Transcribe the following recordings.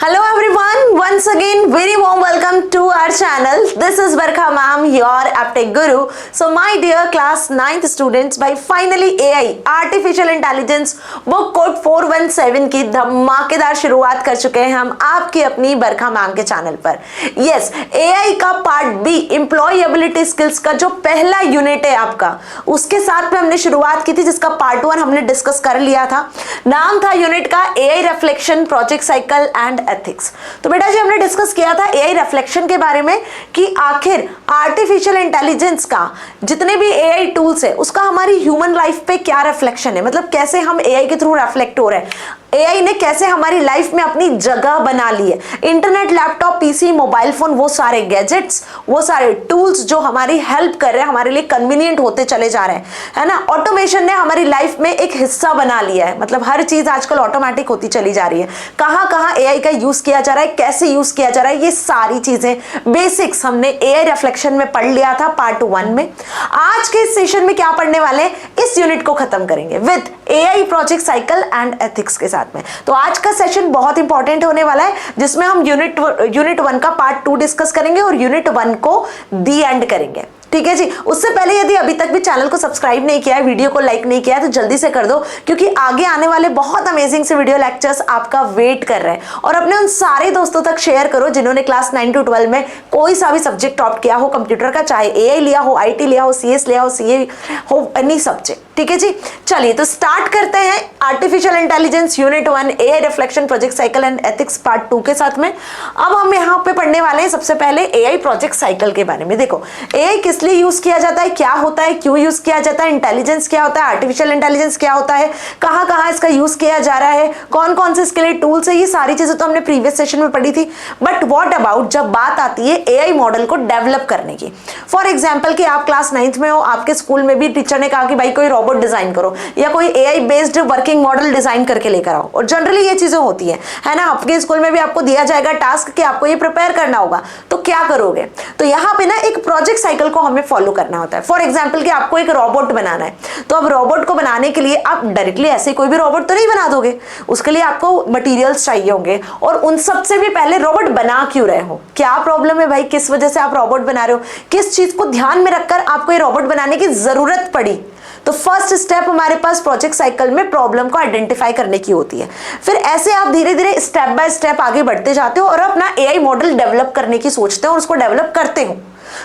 Hello everyone, once again very warm welcome to our channel. This is Barkha ma'am, your Aptech Guru. So my dear class 9th students, by finally AI Artificial Intelligence book code 417 की धमाकेदार शुरुआत कर चुके हैं हम आपकी अपनी बरखा ma'am के चैनल पर। यस, AI का पार्ट बी एम्प्लॉयबिलिटी स्किल्स का जो पहला यूनिट है आपका, उसके साथ में हमने शुरुआत की थी, जिसका पार्ट 1 हमने डिस्कस कर लिया था। नाम था यूनिट का AI reflection, project cycle and ethics. तो बेटा जी हमने डिस्कस किया था AI रिफ्लेक्शन के बारे में कि आखिर आर्टिफिशियल इंटेलिजेंस का जितने भी AI टूल्स है उसका हमारी ह्यूमन लाइफ पे क्या रिफ्लेक्शन है, मतलब कैसे हम AI के थ्रू रिफ्लेक्ट हो रहे हैं, AI ने कैसे हमारी लाइफ में अपनी जगह बना ली है। Internet, laptop, PC, mobile phone, वो सारे गैजेट्स, वो सारे टूल्स जो हमारी हेल्प कर रहे हैं, हमारे लिए कन्वीनियंट होते चले जा रहे हैं, है ना। ऑटोमेशन ने हमारी लाइफ में एक हिस्सा बना लिया है, मतलब हर चीज आजकल ऑटोमेटिक होती चली जा रही है। कहाँ कहाँ AI का यूज किया जा रहा है, कैसे यूज किया जा रहा है, ये सारी चीजें बेसिक्स हमने AI रिफ्लेक्शन में पढ़ लिया था पार्ट 1 में। आज के इस सेशन में क्या पढ़ने वाले हैं, इस यूनिट को खत्म करेंगे with AI project cycle and ethics के साथ में। तो आज का सेशन बहुत इंपॉर्टेंट होने वाला है, जिसमें हम यूनिट 1 का पार्ट 2 डिस्कस करेंगे और यूनिट 1 को दी एंड करेंगे। ठीक है जी। उससे पहले यदि अभी तक भी चैनल को सब्सक्राइब नहीं किया है, वीडियो को लाइक नहीं किया है, तो जल्दी से कर दो, क्योंकि आगे आने वाले बहुत अमेजिंग से वीडियो लेक्चर्स आपका वेट कर रहे हैं। और अपने उन सारे दोस्तों तक शेयर करो जिन्होंने क्लास 9 to 12 में कोई सा भी सब्जेक्ट टॉप किया हो कंप्यूटर का, चाहे AI लिया हो, IT लिया हो, CS लिया हो, CA हो, एनी सब्जेक्ट। ठीक है जी। चलिए तो स्टार्ट करते हैं artificial intelligence unit 1 AI reflection, project cycle and ethics part 2 के साथ में। अब हम यहाँ पे पढ़ने वाले हैं सबसे पहले AI प्रोजेक्ट साइकिल के बारे में। देखो AI किस लिए यूज किया जाता है, क्या होता है, क्यों यूज किया जाता है, इंटेलिजेंस क्या होता है, आर्टिफिशियल इंटेलिजेंस क्या होता है, कहाँ कहाँ इसका यूज किया जा रहा है, कौन कौन से इसके लिए टूल्स है, ये सारी चीजें तो हमने प्रीवियस सेशन में पढ़ी थी। बट व्हाट अबाउट जब बात आती है AI मॉडल को डेवलप करने की। फॉर एग्जाम्पल कि आप क्लास 9th में हो, आपके स्कूल में भी टीचर ने कहा कि भाई कोई रोबोट डिजाइन करो या कोई AI based working model design करके लेकर आओ, और जनरली ये चीजें होती है ना। आपके स्कूल में भी आपको दिया जाएगा टास्क कि आपको ये प्रिपेयर करना होगा, तो क्या करोगे, तो यहाँ पे ना एक प्रोजेक्ट साइकिल को हमें फॉलो करना होता है। फॉर एग्जाम्पल कि आपको एक रोबोट बनाना है, तो अब रोबोट को बनाने के लिए आप डायरेक्टली ऐसे कोई भी रोबोट तो नहीं बना दोगे, उसके लिए आपको मटेरियल्स चाहिए होंगे, और उन सबसे भी पहले रोबोट बना क्यों रहे हो, क्या प्रॉब्लम है भाई, किस वजह से आप रोबोट बना रहे हो, किस चीज को ध्यान में रखकर आपको ये रोबोट बनाने की जरूरत पड़ी। तो फर्स्ट स्टेप हमारे पास प्रोजेक्ट साइकिल में प्रॉब्लम को आइडेंटिफाई करने की होती है। फिर ऐसे आप धीरे धीरे स्टेप बाय स्टेप आगे बढ़ते जाते हो और अपना AI मॉडल डेवलप करने की सोचते हो और उसको डेवलप करते हो।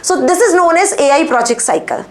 So this is known as AI project cycle.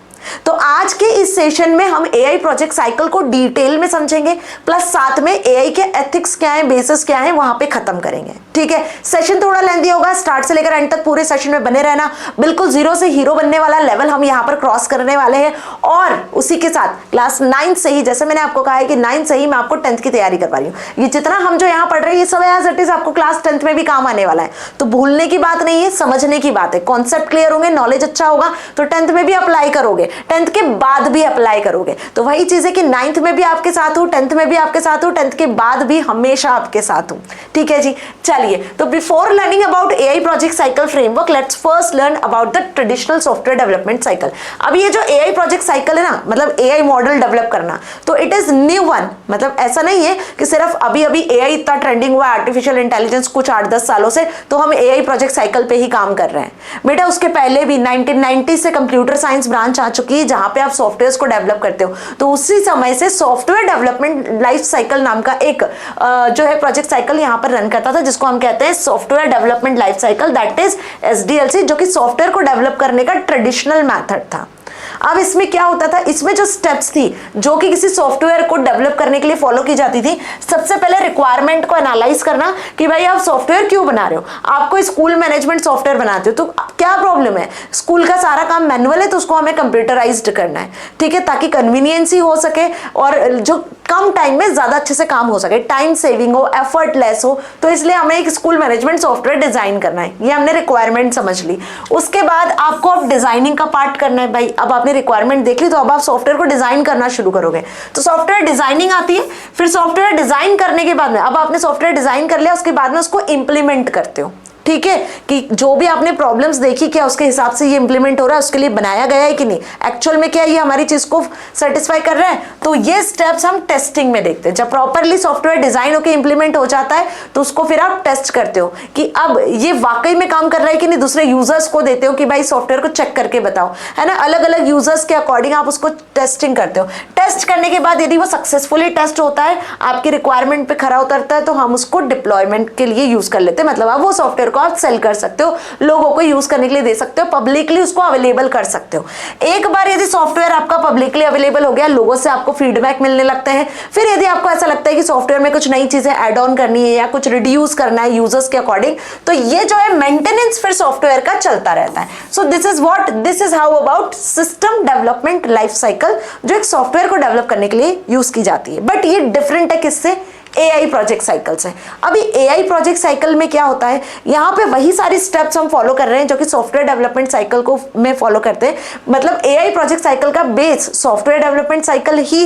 तो आज के इस सेशन में हम AI प्रोजेक्ट साइकिल को डिटेल में समझेंगे, प्लस साथ में AI के एथिक्स क्या है, बेसिस क्या है, वहां पे खत्म करेंगे। ठीक है, सेशन थोड़ा लेंथी होगा, स्टार्ट से लेकर एंड तक पूरे सेशन में बने रहना। बिल्कुल जीरो से हीरो बनने वाला लेवल हम यहाँ पर क्रॉस करने वाले हैं, और उसी के साथ क्लास 9 से ही, जैसे मैंने आपको कहा है कि 9 से ही मैं आपको 10th की तैयारी करवा रही हूँ। ये जितना हम जो यहाँ पढ़ रहे हैं, ये सब एज इट इज आपको क्लास 10th में भी काम आने वाला है। तो भूलने की बात नहीं है, समझने की बात है। कॉन्सेप्ट क्लियर होंगे, नॉलेज अच्छा होगा, तो 10th में भी अप्लाई करोगे, 10th के बाद भी अप्लाई करोगे। तो वही चीज है कि 9th में भी आपके साथ हूं, 10th में भी आपके साथ हूं, 10th के बाद भी हमेशा आपके साथ हूं। ठीक है जी। चलिए, तो before learning about AI project cycle framework, let's first learn about the traditional software development cycle. अब ये जो AI प्रोजेक्ट साइकिल है ना, मतलब AI मॉडल डेवलप करना, तो इट इज न्यू वन। मतलब ऐसा नहीं है कि सिर्फ अभी अभी AI इतना ट्रेंडिंग हुआ, आर्टिफिशियल इंटेलिजेंस कुछ 8-10 सालों से, तो हम AI प्रोजेक्ट साइकिल पे ही काम कर रहे हैं। बेटा उसके पहले भी 1990 से कंप्यूटर साइंस ब्रांच आ चुकी है, जहां पे आप सॉफ्टवेयर को डेवलप करते हो। तो उसी समय से सॉफ्टवेयर डेवलपमेंट लाइफ साइकिल नाम का एक जो है प्रोजेक्ट साइकिल यहाँ पर रन करता था, जिसको हम कहते हैं software development life cycle, that is SDLC, जो कि सॉफ्टवेयर को डेवलप करने का ट्रेडिशनल मेथड था। अब इसमें क्या होता था, इसमें जो स्टेप्स थी जो कि किसी सॉफ्टवेयर को डेवलप करने के लिए फॉलो की जाती थी, सबसे पहले रिक्वायरमेंट को एनालाइज करना कि भाई आप सॉफ्टवेयर क्यों बना रहे हो। आपको स्कूल मैनेजमेंट सॉफ्टवेयर बनाते हो, तो क्या प्रॉब्लम है, स्कूल का सारा काम मैनुअल है, तो उसको हमें कंप्यूटराइज्ड करना है। ठीक है, ताकि कन्वीनियंसी हो सके और जो कम टाइम में ज्यादा अच्छे से काम हो सके, टाइम सेविंग हो, एफर्ट लेस हो, तो इसलिए हमें एक स्कूल मैनेजमेंट सॉफ्टवेयर डिजाइन करना है। ये हमने रिक्वायरमेंट समझ ली। उसके बाद आपको अब डिजाइनिंग का पार्ट करना है। भाई अब आपने रिक्वायरमेंट देख ली, तो अब आप सॉफ्टवेयर को डिजाइन करना शुरू करोगे, तो सॉफ्टवेयर डिजाइनिंग आती है। फिर सॉफ्टवेयर डिजाइन करने के बाद में, अब आपने सॉफ्टवेयर डिजाइन कर लिया, उसके बाद में उसको इंप्लीमेंट करते हो। ठीक है, कि जो भी आपने प्रॉब्लम्स देखी क्या उसके हिसाब से ये इंप्लीमेंट हो रहा है, उसके लिए बनाया गया है कि नहीं, एक्चुअल में क्या ये हमारी चीज को सेटिस्फाई कर रहा है। तो ये स्टेप्स हम टेस्टिंग में देखते हैं। जब प्रॉपरली सॉफ्टवेयर डिजाइन होकर इंप्लीमेंट हो जाता है तो उसको फिर आप टेस्ट करते हो कि अब ये वाकई में काम कर रहा है कि नहीं, दूसरे यूजर्स को देते हो कि भाई सॉफ्टवेयर को चेक करके बताओ, है ना, अलग अलग यूजर्स के अकॉर्डिंग आप उसको टेस्टिंग करते हो। टेस्ट करने के बाद यदि वो सक्सेसफुली टेस्ट होता है, आपकी रिक्वायरमेंट पे खरा उतरता है, तो हम उसको डिप्लॉयमेंट के लिए यूज कर लेते हैं। मतलब आप वो सॉफ्टवेयर को आप सेल कर सकते हो, लोगों को यूज करने के लिए दे सकते हो, पब्लिकली उसको अवेलेबल कर सकते हो। एक बार यदि सॉफ्टवेयर आपका पब्लिकली अवेलेबल हो गया, लोगों से आपको फीडबैक मिलने लगते हैं, फिर यदि आपको ऐसा लगता है कि सॉफ्टवेयर में कुछ नई चीजें ऐड ऑन करनी है या कुछ रिड्यूस करना है यूजर्स के अकॉर्डिंग, तो ये जो है मेंटेनेंस फिर सॉफ्टवेयर का चलता रहता है। So this is how about system development life cycle, जो एक सॉफ्टवेयर को डेवलप करने के लिए यूज की जाती है। बट ये डिफरेंट है किससे, एआई प्रोजेक्ट साइकिल से। अभी एआई प्रोजेक्ट साइकिल में क्या होता है, यहाँ पे वही सारी स्टेप्स हम फॉलो कर रहे हैं जो कि सॉफ्टवेयर डेवलपमेंट साइकिल को में फॉलो करते हैं। मतलब एआई प्रोजेक्ट साइकिल का बेस सॉफ्टवेयर डेवलपमेंट साइकिल ही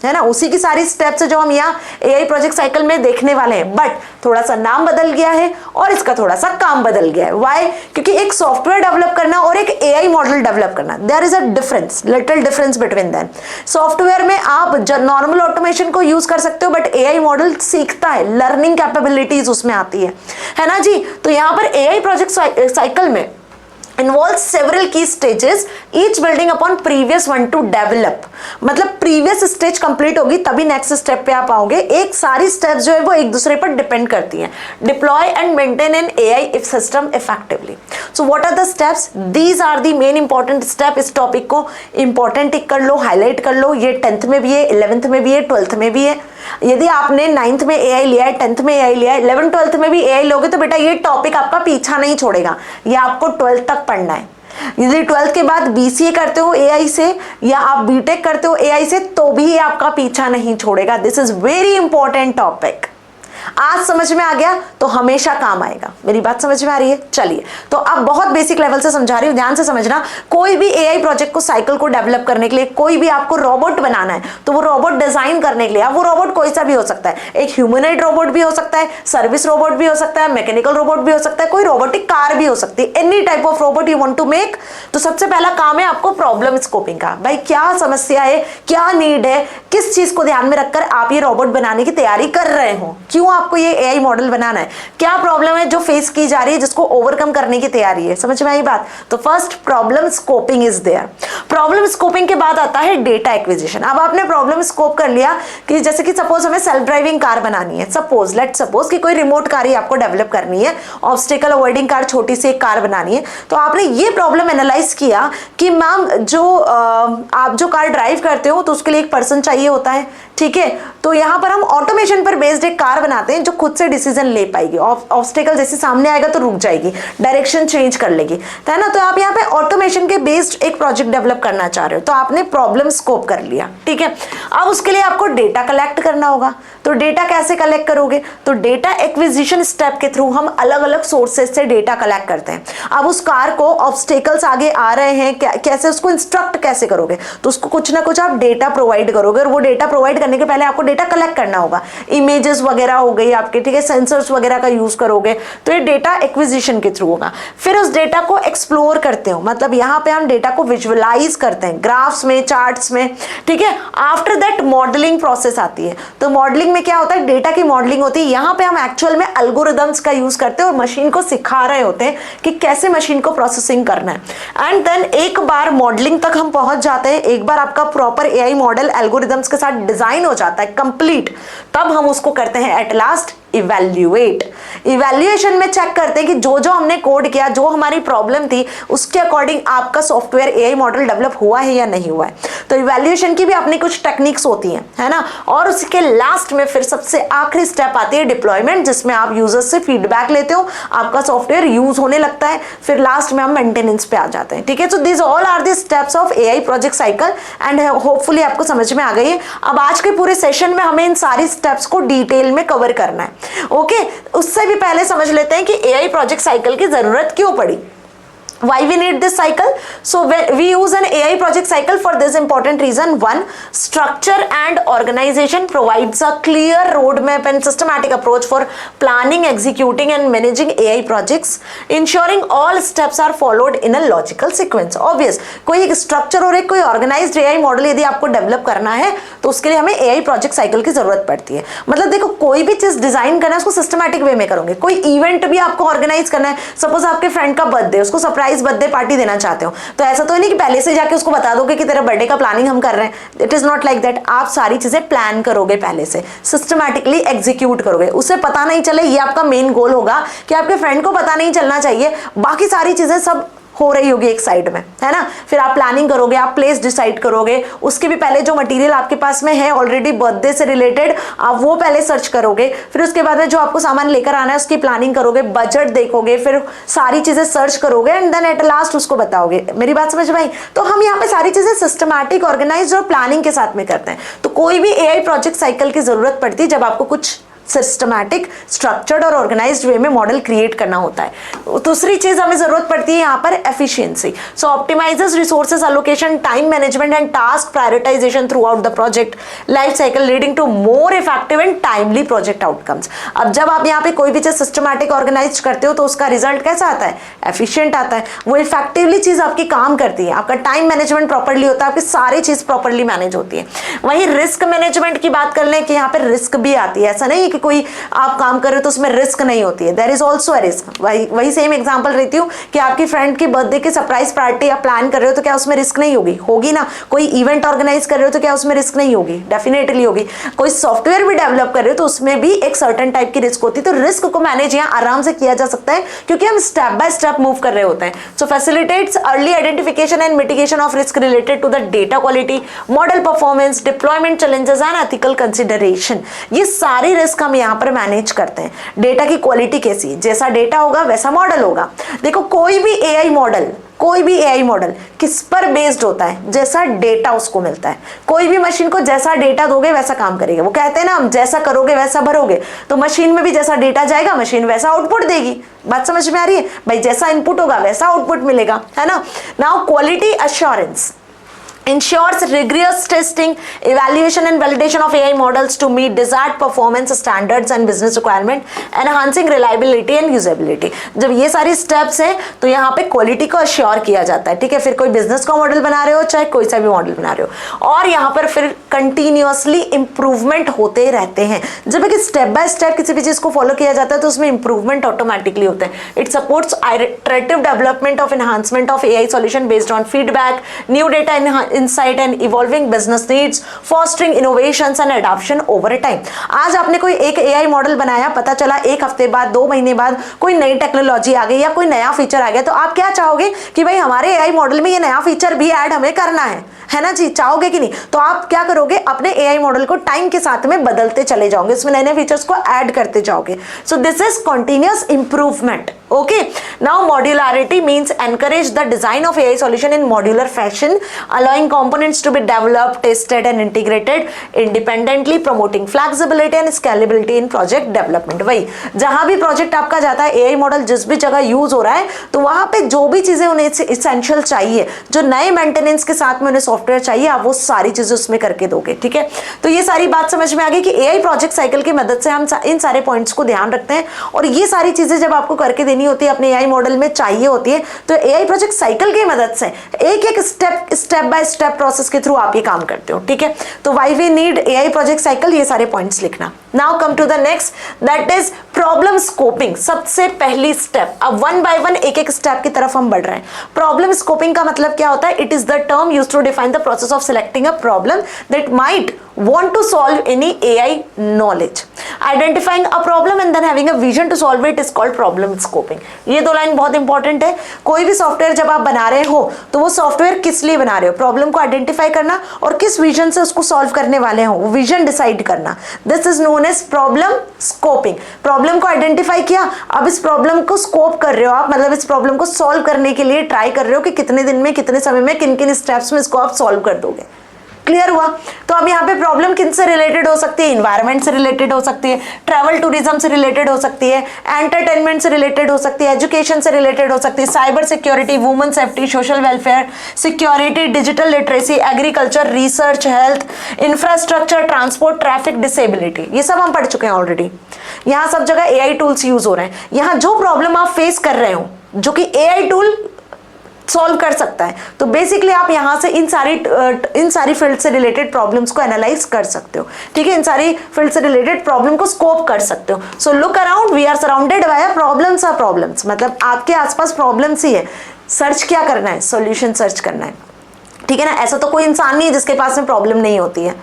है ना, उसी की सारी स्टेप्स जो हम यहाँ एआई प्रोजेक्ट साइकिल में देखने वाले हैं। बट थोड़ा सा नाम बदल गया है और इसका थोड़ा सा काम बदल गया है। व्हाई? क्योंकि एक सॉफ्टवेयर डेवलप करना और एक एआई मॉडल डेवलप करना, there is a difference, little difference between them. Software में आप नॉर्मल ऑटोमेशन को यूज कर सकते हो, बट एआई मॉडल सीखता है, लर्निंग कैपेबिलिटीज उसमें आती है ना जी। तो यहाँ पर एआई प्रोजेक्ट साइकिल में involves several key stages, each building upon previous one to develop। मतलब प्रीवियस स्टेज कंप्लीट होगी तभी नेक्स्ट स्टेप पे आप आओगे। एक सारी स्टेप्स जो है वो एक दूसरे पर डिपेंड करती हैं। Deploy and maintain an AI if system effectively. So what are the steps? These are the main important step. इस टॉपिक को इंपॉर्टेंट टिक कर लो, हाईलाइट कर लो। ये 10th में भी है, 11th में भी है, 12th में भी है। यदि आपने 9th में एआई लिया है, 10th में एआई लिया है, 11th 12th में भी एआई लोगे तो बेटा ये टॉपिक आपका पीछा नहीं छोड़ेगा। ये आपको 12th तक पढ़ना है। यदि 12th के बाद बीसीए करते हो एआई से या आप बीटेक करते हो एआई से, तो भी ये आपका पीछा नहीं छोड़ेगा। This is very important topic. आज समझ में आ गया तो हमेशा काम आएगा। मेरी बात समझ में आ रही है? चलिए, तो अब बहुत बेसिक लेवल से समझा रही हूं, ध्यान से समझना। कोई भी एआई प्रोजेक्ट को साइकिल को डेवलप करने के लिए, कोई भी आपको रोबोट बनाना है, तो वो रोबोट डिजाइन करने के लिए, अब वो रोबोट कोई सा भी हो सकता है, एक ह्यूमनॉइड रोबोट भी हो सकता है, सर्विस रोबोट भी हो सकता है, मैकेनिकल रोबोट भी हो सकता है, कोई रोबोटिक कार भी हो सकती है। Any type of robot you want to make, तो सबसे पहला काम है आपको प्रॉब्लम स्कोपिंग का। भाई क्या समस्या है, क्या नीड है, किस चीज को ध्यान में रखकर आप ये रोबोट बनाने की तैयारी कर रहे हो, क्यों आपको ये एआई मॉडल बनाना है, क्या प्रॉब्लम है जो फेस की जा रही है, जिसको ओवरकम करने की तैयारी है। समझ में आई बात? तो first problem scoping is there. Problem scoping के बाद आता है डेटा एक्विजिशन। अब आपने प्रॉब्लम स्कोप कर लिया कि जैसे कि सपोज हमें सेल्फ ड्राइविंग कार बनानी है, सपोज लेट सपोज कि कोई रिमोट कार ही आपको डेवलप करनी है, ऑब्स्टेकल अवॉइडिंग कार, छोटी सी एक कार बनानी है। तो आपने ये प्रॉब्लम एनालाइज किया कि मैम जो आप जो कार ड्राइव करते हो तो उसके लिए एक पर्सन चाहिए होता है, ठीक है। तो यहाँ पर हम ऑटोमेशन पर बेस्ड एक कार बनाते हैं जो खुद से डिसीजन ले पाएगी, ऑब्स्टेकल जैसे सामने आएगा तो रुक जाएगी, डायरेक्शन चेंज कर लेगी, है ना। तो आप यहाँ पे ऑटोमेशन के बेस्ड एक प्रोजेक्ट डेवलप करना चाह रहे हो, तो आपने प्रॉब्लम स्कोप कर लिया, ठीक है। अब उसके लिए आपको डेटा कलेक्ट करना होगा। तो डेटा कैसे कलेक्ट करोगे? तो डेटा एक्विजिशन स्टेप के थ्रू हम अलग अलग सोर्सेज से डेटा कलेक्ट करते हैं। अब उस कार को ऑब्स्टेकल्स आगे आ रहे हैं, कैसे उसको इंस्ट्रक्ट कैसे करोगे? तो उसको कुछ ना कुछ आप डेटा प्रोवाइड करोगे, और वो डेटा प्रोवाइड करने के पहले आपको डेटा कलेक्ट करना होगा। इमेजेस वगैरह हो गई आपके, ठीक है, सेंसर्स वगैरह का यूज करोगे, तो ये डेटा एक्विजिशन के थ्रू होगा। फिर उस डेटा को एक्सप्लोर करते हो, मतलब यहाँ पे हम डेटा को विजुअलाइज करते हैं ग्राफ्स में, चार्ट्स में, ठीक है। आफ्टर दैट मॉडलिंग प्रोसेस आती है। तो मॉडलिंग में क्या होता है? डेटा की मॉडलिंग होती है। यहाँ पे हम एक्चुअल में एल्गोरिदम्स का यूज करते हैं और मशीन को सिखा रहे होते हैं कि कैसे मशीन को प्रोसेसिंग करना है। एंड देन एक बार मॉडलिंग तक हम पहुंच जाते हैं, एक बार आपका प्रॉपर एआई मॉडल एल्गोरिदम्स के साथ डिजाइन हो जाता है कंप्लीट, तब हम उसको करते हैं एट लास्ट इवैल्यूएट। इवैल्यूएशन में चेक करते हैं कि जो जो हमने कोड किया, जो हमारी प्रॉब्लम थी, उसके अकॉर्डिंग आपका सॉफ्टवेयर एआई मॉडल डेवलप हुआ है या नहीं हुआ है। तो इवैल्यूएशन की भी अपनी कुछ टेक्निक्स होती हैं, है ना। और उसके लास्ट में फिर सबसे आखिरी स्टेप आती है डिप्लॉयमेंट, जिसमें आप यूजर्स से फीडबैक लेते हो, आपका सॉफ्टवेयर यूज होने लगता है, फिर लास्ट में हम मेंटेनेंस पे आ जाते हैं, ठीक है। So this all are the steps of AI project cycle and hopefully आपको समझ में आ गई है। अब आज के पूरे सेशन में हमें इन सारी स्टेप्स को डिटेल में कवर करना है, ओके। उससे भी पहले समझ लेते हैं कि एआई प्रोजेक्ट साइकिल की जरूरत क्यों पड़ी। Why we need this cycle? So we use an AI project cycle for this important reason. One, structure and organization provides a clear roadmap and systematic approach for planning, executing and managing AI projects, ensuring all steps are followed in a logical sequence. Obvious, कोई एक structure और एक कोई organized AI model यदि आपको develop करना है तो उसके लिए हमें AI प्रोजेक्ट साइकिल की जरूरत पड़ती है। मतलब देखो, कोई भी चीज डिजाइन करना है उसको सिस्टमैटिक वे में करोगे। कोई इवेंट भी आपको ऑर्गेनाइज करना है, सपोज आपके फ्रेंड का बर्थडे, उसको सरप्राइज बर्थडे पार्टी देना चाहते हो, तो ऐसा तो नहीं कि पहले से जाके उसको बता दोगे कि तेरा बर्थडे का प्लानिंग हम कर रहे हैं। It is not like that. आप सारी चीजें प्लान करोगे, पहले से सिस्टमैटिकली एग्जीक्यूट करोगे, उसे पता नहीं चले। ये आपका मेन गोल होगा कि आपके फ्रेंड को पता नहीं चलना चाहिए, बाकी सारी चीजें सब हो रही होगी एक साइड में, है ना। फिर आप प्लानिंग करोगे, आप प्लेस डिसाइड करोगे, उसके भी पहले जो मटेरियल आपके पास में है ऑलरेडी बर्थडे से रिलेटेड, आप वो पहले सर्च करोगे। फिर उसके बाद में जो आपको सामान लेकर आना है उसकी प्लानिंग करोगे, बजट देखोगे, फिर सारी चीजें सर्च करोगे एंड देन एट लास्ट उसको बताओगे। मेरी बात समझ में आई? तो हम यहाँ पे सारी चीजें सिस्टमैटिक, ऑर्गेनाइज और प्लानिंग के साथ में करते हैं। तो कोई भी एआई प्रोजेक्ट साइकिल की जरूरत पड़ती है जब आपको कुछ सिस्टमैटिक, स्ट्रक्चर्ड और ऑर्गेनाइज्ड वे में मॉडल क्रिएट करना होता है। दूसरी चीज हमें जरूरत पड़ती है यहाँ पर efficiency. So optimises resources allocation, time management and task prioritisation throughout the project life cycle, leading to more effective and timely project outcomes. अब जब आप यहाँ पे कोई भी चीज सिस्टमैटिक, ऑर्गेनाइज करते हो तो उसका रिजल्ट कैसा आता है? एफिशिएंट आता है। वो इफेक्टिवली चीज आपकी काम करती है, आपका टाइम मैनेजमेंट प्रॉपर्ली होता है, आपकी सारी चीज प्रॉपर्ली मैनेज होती है। वहीं रिस्क मैनेजमेंट की बात कर लें कि यहाँ पे रिस्क भी आती है। ऐसा नहीं है कि कोई आप काम कर रहे हो तो उसमें रिस्क नहीं होती है, there is also a risk. वही सेम एग्जांपल रहती हूँ कि आपकी फ्रेंड की बर्थडे की सरप्राइज पार्टी आप प्लान कर रहे हो तो क्या उसमें रिस्क नहीं होगी? होगी ना। कोई इवेंट ऑर्गेनाइज कर रहे हो तो क्या उसमें रिस्क नहीं होगी? डेफिनेटली होगी। कोई सॉफ्टवेयर भी डेवलप कर रहे हो तो उसमें भी एक सर्टेन टाइप की रिस्क होती है। तो रिस्क को मैनेज यहाँ आराम से किया जा सकता है क्योंकि हम स्टेप बाय स्टेप मूव कर रहे होते हैं। So facilitates early identification and mitigation of risk related to the data quality, model performance, deployment challenges and ethical consideration. ये सारी रिस्क हम यहाँ पर मैनेज करते हैं। डेटा की क्वालिटी कैसी है, जैसा डेटा होगा वैसा मॉडल होगा। देखो, कोई भी एआई मॉडल किस पर बेस्ड होता है? जैसा डेटा उसको मिलता है। कोई भी मशीन को जैसा डेटा दोगे वैसा काम करेगा। वो कहते हैं ना, हम जैसा करोगे वैसा भरोगे, तो मशीन में भी जैसा डेटा जाएगा मशीन वैसा आउटपुट देगी। बात समझ में आ रही है भाई? जैसा इनपुट होगा वैसा आउटपुट मिलेगा, है ना। Now quality assurance ensures rigorous testing, evaluation and validation of AI models to meet desired performance standards and business requirement, enhancing reliability and usability। जब ये सारी स्टेप्स हैं तो यहाँ पे क्वालिटी को अश्योर किया जाता है, ठीक है। फिर कोई बिजनेस का मॉडल बना रहे हो, चाहे कोई सा भी मॉडल बना रहे हो, और यहाँ पर फिर कंटिन्यूअसली इंप्रूवमेंट होते रहते हैं। जब एक स्टेप बाय स्टेप किसी भी चीज को फॉलो किया जाता है तो उसमें इंप्रूवमेंट ऑटोमेटिकली होता है। It supports iterative development of enhancement of AI solution based on feedback, new data insight and evolving business needs, fostering innovations and adoption over time। आज आपने कोई एक AI मॉडल बनाया, पता चला एक हफ्ते बाद, 2 महीने बाद कोई नई टेक्नोलॉजी आ गई या कोई नया फीचर आ गया, तो आप क्या चाहोगे कि भाई हमारे AI मॉडल में ये नया फीचर भी ऐड हमें करना है ना जी? चाहोगे कि नहीं? तो आप क्या करोगे? अपने AI मॉडल को टाइम के साथ में बदलते चले जाओगे, इसमें नए नए फीचर्स को ऐड करते जाओगे। सो this is continuous improvement. Okay, now modularity means encourage the design of AI solution in modular fashion, allowing components to be developed, tested and integrated independently, promoting flexibility and scalability in project development। वही जहां भी project आपका जाता है, AI model जिस भी जगह use हो रहा है, तो वहां पे जो भी चीजें उन्हें इसेंशियल चाहिए, जो नए मेंटेनेंस के साथ में उन्हें सॉफ्टवेयर चाहिए, आप वो सारी चीजें उसमें करके दोगे, ठीक है। तो ये सारी बात समझ में आ गई कि AI प्रोजेक्ट साइकिल की मदद से हम इन सारे पॉइंट्स को ध्यान रखते हैं, और ये सारी चीजें जब आपको करके देनी होती है, अपने AI मॉडल में चाहिए होती है, तो AI प्रोजेक्ट साइकिल की मदद से एक एक स्टेप बाय स्टेप प्रोसेस के थ्रू आप ये काम करते हो, ठीक है। तो why we need AI project cycle, ये सारे पॉइंट्स लिखना। Now come to the next, that is problem scoping. सबसे पहली स्टेप, अब वन बाय वन एक एक स्टेप की तरफ हम बढ़ रहे हैं। प्रॉब्लम स्कोपिंग का मतलब क्या होता है? It is the term used to define the process of selecting a problem that might want to solve any AI knowledge, identifying a problem and then having a vision to solve it is called problem scoping। ये 2 line बहुत important है। कोई भी software जब आप बना रहे हो तो वो सॉफ्टवेयर किस लिए बना रहे हो? प्रॉब्लम को आइडेंटिफाई करना और किस विजन से उसको सॉल्व करने वाले हो, विजन डिसाइड करना। This is known as problem scoping. Problem को आइडेंटिफाई किया, अब इस प्रॉब्लम को स्कोप कर रहे हो आप, मतलब इस प्रॉब्लम को सॉल्व करने के लिए ट्राई कर रहे हो कि कितने दिन में, कितने समय में, किन किन स्टेप्स में इसको आप सॉल्व कर दोगे। क्लियर हुआ? तो अब यहाँ पे प्रॉब्लम किन से रिलेटेड हो सकती है? इन्वायरमेंट से रिलेटेड हो सकती है, ट्रैवल टूरिज्म से रिलेटेड हो सकती है, एंटरटेनमेंट से रिलेटेड हो सकती है, एजुकेशन से रिलेटेड हो सकती है, cyber security, women safety, social welfare, security, digital literacy, agriculture, research, health, infrastructure, transport, traffic, disability, ये सब हम पढ़ चुके हैं ऑलरेडी। यहाँ सब जगह एआई टूल्स यूज हो रहे हैं। यहाँ जो प्रॉब्लम आप फेस कर रहे हो जो कि एआई टूल सॉल्व कर सकता है, तो बेसिकली आप यहां से इन सारी फील्ड से रिलेटेड प्रॉब्लम्स को एनालाइज कर सकते हो। ठीक है, इन सारी फील्ड से रिलेटेड प्रॉब्लम को स्कोप कर सकते हो। So look around, we are surrounded by problems. Our problems मतलब आपके आसपास प्रॉब्लम्स ही है। सर्च क्या करना है? सॉल्यूशन सर्च करना है। ठीक है ना, ऐसा तो कोई इंसान नहीं है जिसके पास में प्रॉब्लम नहीं होती है,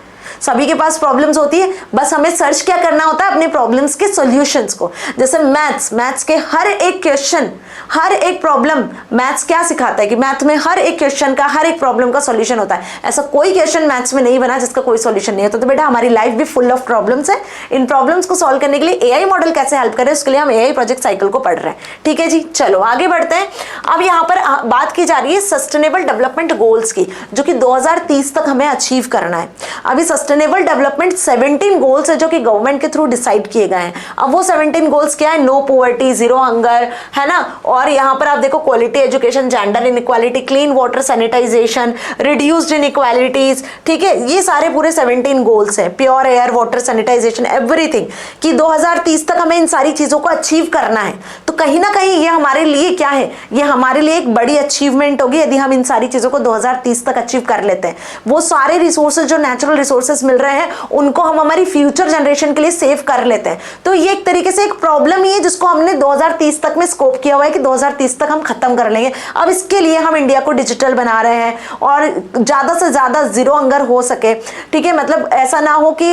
सभी के पास प्रॉब्लम्स होती है, बस हमें सर्च क्या करना होता है? अपने प्रॉब्लम्स के सॉल्यूशंस को। जैसे मैथ्स के हर एक क्वेश्चन, हर एक प्रॉब्लम, मैथ्स क्या सिखाता है कि मैथ में हर एक क्वेश्चन का, हर एक प्रॉब्लम का सॉल्यूशन होता है। ऐसा कोई क्वेश्चन मैथ्स में नहीं बना जिसका कोई सॉल्यूशन नहीं होता। तो बेटा हमारी लाइफ भी फुल ऑफ प्रॉब्लम्स है। इन प्रॉब्लम्स को सॉल्व करने के लिए एआई मॉडल कैसे हेल्प करे, उसके लिए हम एआई प्रोजेक्ट साइकिल को पढ़ रहे हैं। ठीक है जी, चलो आगे बढ़ते हैं। अब यहाँ पर बात की जा रही है सस्टेनेबल डेवलपमेंट गोल्स की, जो कि 2030 तक हमें अचीव करना है। अभी सस्टेनेबल डेवलपमेंट 17 गोल्स है जो कि गवर्नमेंट के थ्रू डिसाइड किए गए हैं। अब वो 17 गोल्स क्या है? नो पॉवर्टी, जीरो हंगर, है ना, और यहाँ पर आप देखो quality education, gender inequality, clean water sanitization, reduced inequalities. ठीक है, ये सारे पूरे 17 गोल्स हैं। Pure air, water sanitization, everything, कि 2030 तक हमें इन सारी चीजों को अचीव करना है। तो कहीं ना कहीं ये हमारे लिए क्या है? ये हमारे लिए एक बड़ी अचीवमेंट होगी यदि हम इन सारी चीजों को 2030 तक अचीव कर लेते हैं। वो सारे रिसोर्सेज जो नेचुरल रिसोर्सेज मिल रहे हैं उनको हम हमारी फ्यूचर जनरेशन के लिए सेव कर लेते हैं। तो ये एक तरीके से एक प्रॉब्लम ही है जिसको हमने 2030 तक में स्कोप किया हुआ है कि 2030 तक हम खत्म कर लेंगे। अब इसके लिए हम इंडिया को डिजिटल बना रहे हैं और ज्यादा से ज्यादा जीरो हंगर हो सके। ठीक है, मतलब ऐसा ना हो कि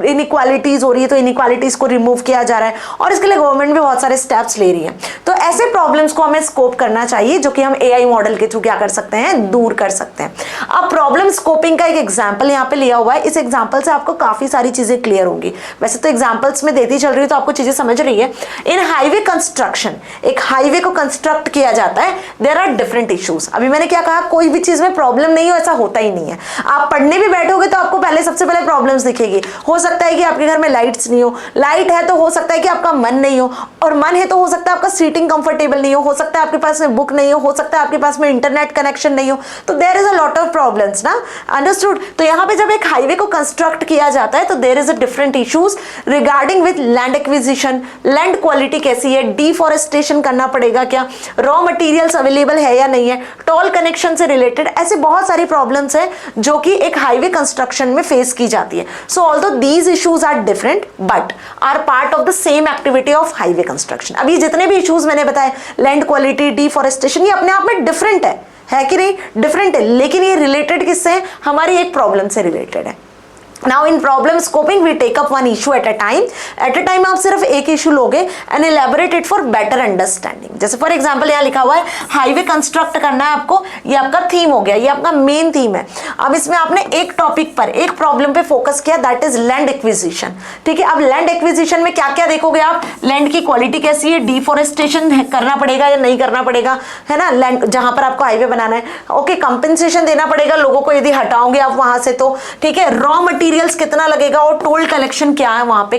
इनइक्वालिटीज हो रही है तो इनइक्वालिटीज को रिमूव किया जा रहा है, और इसके लिए गवर्नमेंट भी बहुत सारे स्टेप्स ले रही है। तो ऐसे प्रॉब्लम्स को हमें स्कोप करना चाहिए जो कि हम एआई मॉडल के थ्रू क्या कर सकते हैं? दूर कर सकते हैं। अब प्रॉब्लम स्कोपिंग का एक एग्जाम्पल यहाँ पे लिया हुआ है। इस एग्जाम्पल से आपको काफी सारी चीजें क्लियर होंगी। वैसे तो एग्जांपल्स में देती चल रही है तो आपको चीजें समझ रही है। इन हाईवे कंस्ट्रक्शन, एक हाईवे को कंस्ट्रक्ट किया जाता है, देयर आर डिफरेंट इश्यूज। अभी मैंने क्या कहा? कोई भी चीज में प्रॉब्लम नहीं हो ऐसा होता ही नहीं है। आप पढ़ने भी बैठोगे तो आपको पहले सबसे पहले प्रॉब्लम्स दिखेगी। हो सकता है कि आपके घर में लाइट्स नहीं हो, लाइट है तो हो सकता है कि आपका मन नहीं हो, और मन है तो हो सकता है आपका सीटिंग कंफर्टेबल नहीं हो सकता है आपके पास में बुक नहीं हो सकता है आपके पास में इंटरनेट कनेक्शन नहीं हो। तो there is a lot of problems ना, अंडरस्टूड। तो यहाँ पे जब एक हाईवे को कंस्ट्रक्ट किया जाता है तो there is a different issues regarding with land acquisition, land quality कैसी है, डिफॉरेस्टेशन करना पड़ेगा क्या, रॉ मटेरियल्स अवेलेबल है या नहीं है, टोल कनेक्शन से रिलेटेड, ऐसे बहुत सारी प्रॉब्लम्स हैं जो कि एक हाईवे कंस्ट्रक्शन में फेस की जाती है। So although these issues are different but are part of the same activity of highway construction. अब ये जितने भी इश्यूज मैंने बताए, लैंड क्वालिटी, डिफॉरेस्टेशन, ये अपने आप में डिफरेंट है कि नहीं? डिफरेंट है, लेकिन ये रिलेटेड किससे है? हमारी एक प्रॉब्लम से रिलेटेड है। Now in problem scoping we take up one issue at a time. At a time आप सिर्फ एक इशू लोगे and elaborate it for better understanding. जैसे फॉर एग्जाम्पल यहाँ लिखा हुआ है हाईवे कंस्ट्रक्ट करना है आपको, ये आपका थीम हो गया, ये आपका मेन थीम है। अब इसमें आपने एक टॉपिक पर, एक प्रॉब्लम पे फोकस किया, दैट इज लैंड एक्विजिशन। ठीक है, अब लैंड एक्विजिशन में क्या क्या देखोगे आप? लैंड की क्वालिटी कैसी है, डिफॉरेस्टेशन करना पड़ेगा या नहीं करना पड़ेगा, है ना, लैंड जहां पर आपको हाईवे बनाना है, ओके, कंपेंसेशन देना पड़ेगा लोगों को यदि हटाओगे आप वहां से तो, ठीक है, रॉ मटेरियल्स कितना लगेगा और टोल कलेक्शन क्या है वहां पे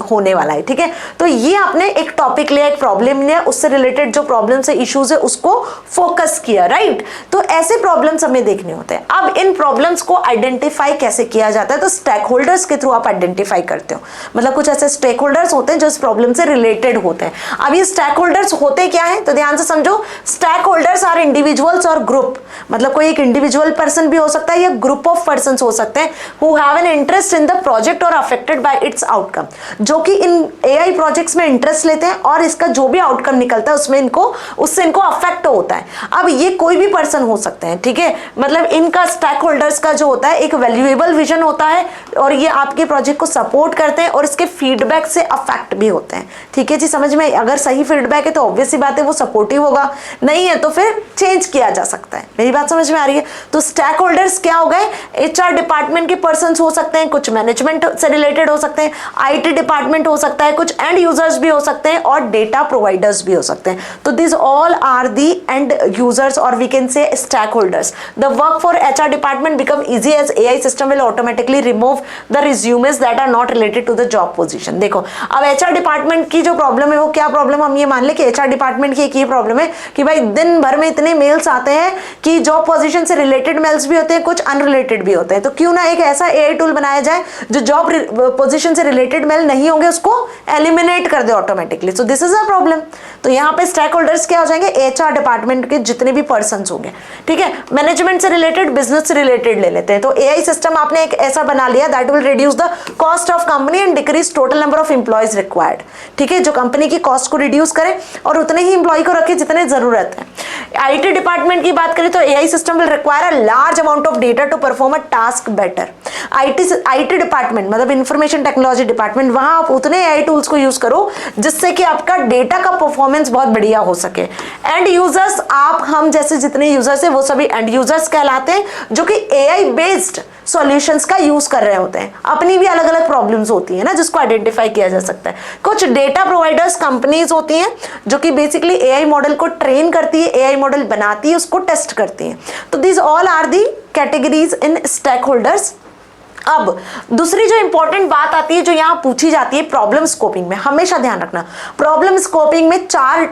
होने वाला है। ठीक है, तो ये आपने एक टॉपिक लिया, एक प्रॉब्लम लिया, उससे रिलेटेड जो प्रॉब्लम से इश्यूज है उसको फोकस किया, राइट। तो ऐसे प्रॉब्लम्स हमें देखने होते हैं। अब इन प्रॉब्लम्स को आइडेंटिफाई कैसे किया जाता है? तो स्टेक होल्डर्स के थ्रू आप आइडेंटिफाई करते हो, मतलब कुछ ऐसे स्टेक होल्डर्स होते हैं जो इस प्रॉब्लम से रिलेटेड होते हैं। अब ये स्टेक होल्डर्स होते क्या है? तो ध्यान से समझो, स्टेक होल्डर्स आर इंडिविजुअल्स और ग्रुप, मतलब कोई एक इंडिविजुअल पर्सन भी हो सकता है या ग्रुप ऑफ पर्सन हो सकते हैं who have an interest in the project और अफेक्टेड बाय इट्स आउटकम, जो कि इन एआई प्रोजेक्ट्स में इंटरेस्ट लेते हैं और इसका जो भी आउटकम निकलता है उससे इनको अफेक्ट होता है। अब ये कोई भी पर्सन हो सकते हैं, ठीक है, मतलब इनका स्टेक होल्डर्स का जो होता है एक वैल्यूएबल विजन होता है, और ये आपके प्रोजेक्ट को सपोर्ट करते हैं और इसके फीडबैक से अफेक्ट भी होते हैं। ठीक है जी, समझ में? अगर सही फीडबैक है तो ऑब्वियस सी बात है वो सपोर्टिव होगा, नहीं है तो फिर चेंज किया जा सकता है। मेरी बात समझ में आ रही है? तो स्टेक होल्डर्स क्या हो गए? HR डिपार्टमेंट के पर्सन हो सकते हैं, कुछ मैनेजमेंट से रिलेटेड हो सकते हैं, IT डिपार्टमेंट हो सकता है, कुछ एंड यूजर्स भी हो सकते हैं और डेटा प्रोवाइडर्स भी हो सकते हैं। तो this all are the end users और we can say stakeholders. The work for HR department become easy as AI system will automatically remove the resumes that are not related to the job position. देखो अब HR department की जो problem है वो क्या problem, हम ये मान ले कि HR डिपार्टमेंट की एक ये प्रॉब्लम है कि भाई दिन भर में इतने मेल्स आते हैं कि जॉब पोजीशन से रिलेटेड मेल्स भी होते हैं, कुछ अनरिलेटेड भी होते हैं। तो क्यों ना एक ऐसा AI टूल बनाया जाए जो जॉब पोजीशन से रिलेटेड मेल नहीं होंगे उसको एलिमिनेट कर दे automatically. So this is a problem. तो यहाँ पे स्टेक होल्डर्स क्या हो जाएंगे? HR डिपार्टमेंट के जितने भी पर्सन होंगे। ठीक है, मैनेजमेंट से रिलेटेड, बिजनेस से रिलेटेड ले लेते हैं। तो AI सिस्टम आपने एक ऐसा बना लिया that will reduce the cost of company and decrease total number of employees required. ठीक है, जो कंपनी की कॉस्ट को रिड्यूस करे और उतने ही एम्प्लॉय को रखे जितने जरूरत है। IT डिपार्टमेंट की बात करें तो AI system will require a large amount of data to perform a task better. IT department मतलब इंफॉर्मेशन टेक्नोलॉजी डिपार्टमेंट, वहां आप उतने AI टूल्स को यूज करो जिससे कि आपका डेटा का परफॉर्मेंस बहुत बढ़िया हो सके। एंड यूजर्स, आप हम जैसे जितने यूजर्स हैं वो सभी एंड यूजर्स कहलाते हैं जो कि AI बेस्ड सॉल्यूशंस का यूज कर रहे होते हैं। अपनी भी अलग अलग प्रॉब्लम्स होती है ना जिसको आइडेंटिफाई किया जा सकता है। कुछ डेटा प्रोवाइडर्स कंपनीज होती हैं जो कि बेसिकली AI मॉडल को ट्रेन करती है, AI मॉडल बनाती है, उसको टेस्ट करती है। तो this all are the categories in stakeholders. अब दूसरी जो इंपॉर्टेंट बात आती है जो यहां पूछी जाती है प्रॉब्लम स्कोपिंग में, हमेशा ध्यान रखना प्रॉब्लम स्कोपिंग में 4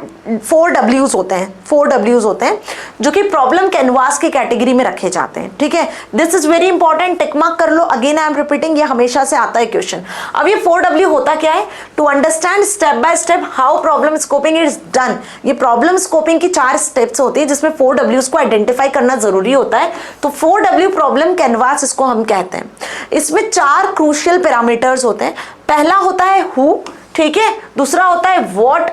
Ws होते हैं, 4 Ws होते हैं जो कि प्रॉब्लम कैनवास की कैटेगरी में रखे जाते हैं। ठीक है, this is very important, tick mark कर लो। अगेन आई एम रिपीटिंग, ये हमेशा से आता है क्वेश्चन। अब ये 4W होता क्या है? To understand step by step how problem scoping is done. ये प्रॉब्लम स्कोपिंग की 4 स्टेप्स होती है जिसमें 4Ws को आइडेंटिफाई करना जरूरी होता है। तो 4W प्रॉब्लम कैनवास इसको हम कहते हैं। इसमें 4 क्रूशियल पैरामीटर्स होते हैं। पहला होता है हु, ठीक है, दूसरा होता है what,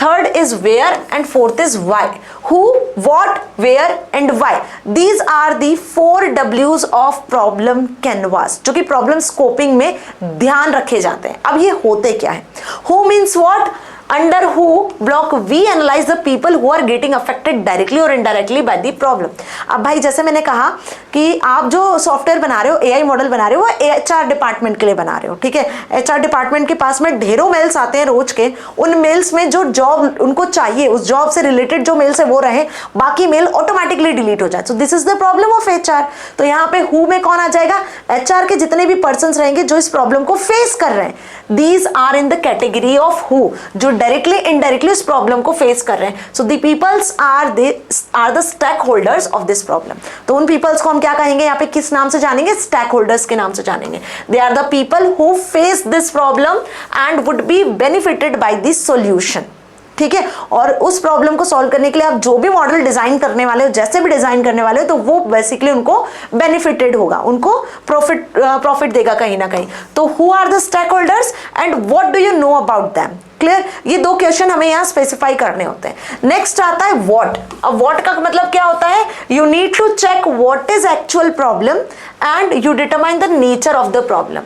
third is where and fourth is why. Who, what, where and why, these are the 4 Ws of problem canvas जो कि प्रॉब्लम स्कोपिंग में ध्यान रखे जाते हैं। अब ये होते क्या है? Who means what, under who block we analyse the people who are getting affected directly और इनडायरेक्टली बाय द प्रॉब्लम। अब भाई जैसे मैंने कहा कि आप जो सॉफ्टवेयर बना रहे हो, AI मॉडल बना रहे हो, वो HR डिपार्टमेंट के लिए बना रहे हो। ठीक है, HR डिपार्टमेंट के पास में ढेरों मेल्स आते हैं रोज के। उन मेल्स में जो जॉब उनको चाहिए उस जॉब से रिलेटेड जो मेल्स है वो रहे, बाकी मेल ऑटोमेटिकली डिलीट हो जाए। सो this is the problem of HR। तो यहाँ पे हु में कौन आ जाएगा? HR के जितने भी पर्सन रहेंगे जो इस प्रॉब्लम को फेस कर रहे हैं, these are in the category of who, जो डायरेक्टली इनडायरेक्टली इस प्रॉब्लम को फेस कर रहे हैं। So the peoples are the stakeholders of this problem. तो उन पीपल्स को हम क्या कहेंगे? यहाँ पे किस नाम से जानेंगे? स्टेक होल्डर्स के नाम से जानेंगे। They are the people who face this problem and would be benefited by this solution. ठीक है, और उस प्रॉब्लम को सॉल्व करने के लिए आप जो भी मॉडल डिजाइन करने वाले हो, जैसे भी डिजाइन करने वाले हो, तो वो बेसिकली उनको बेनिफिटेड होगा, उनको प्रॉफिट देगा कहीं ना कहीं। तो who are the stakeholders and what do you know about them? Clear? ये 2 क्वेश्चन हमें यहाँ स्पेसिफाई करने होते हैं। नेक्स्ट आता है व्हाट। अब व्हाट का मतलब क्या होता है? You need to check what is actual problem and you determine the nature of the problem.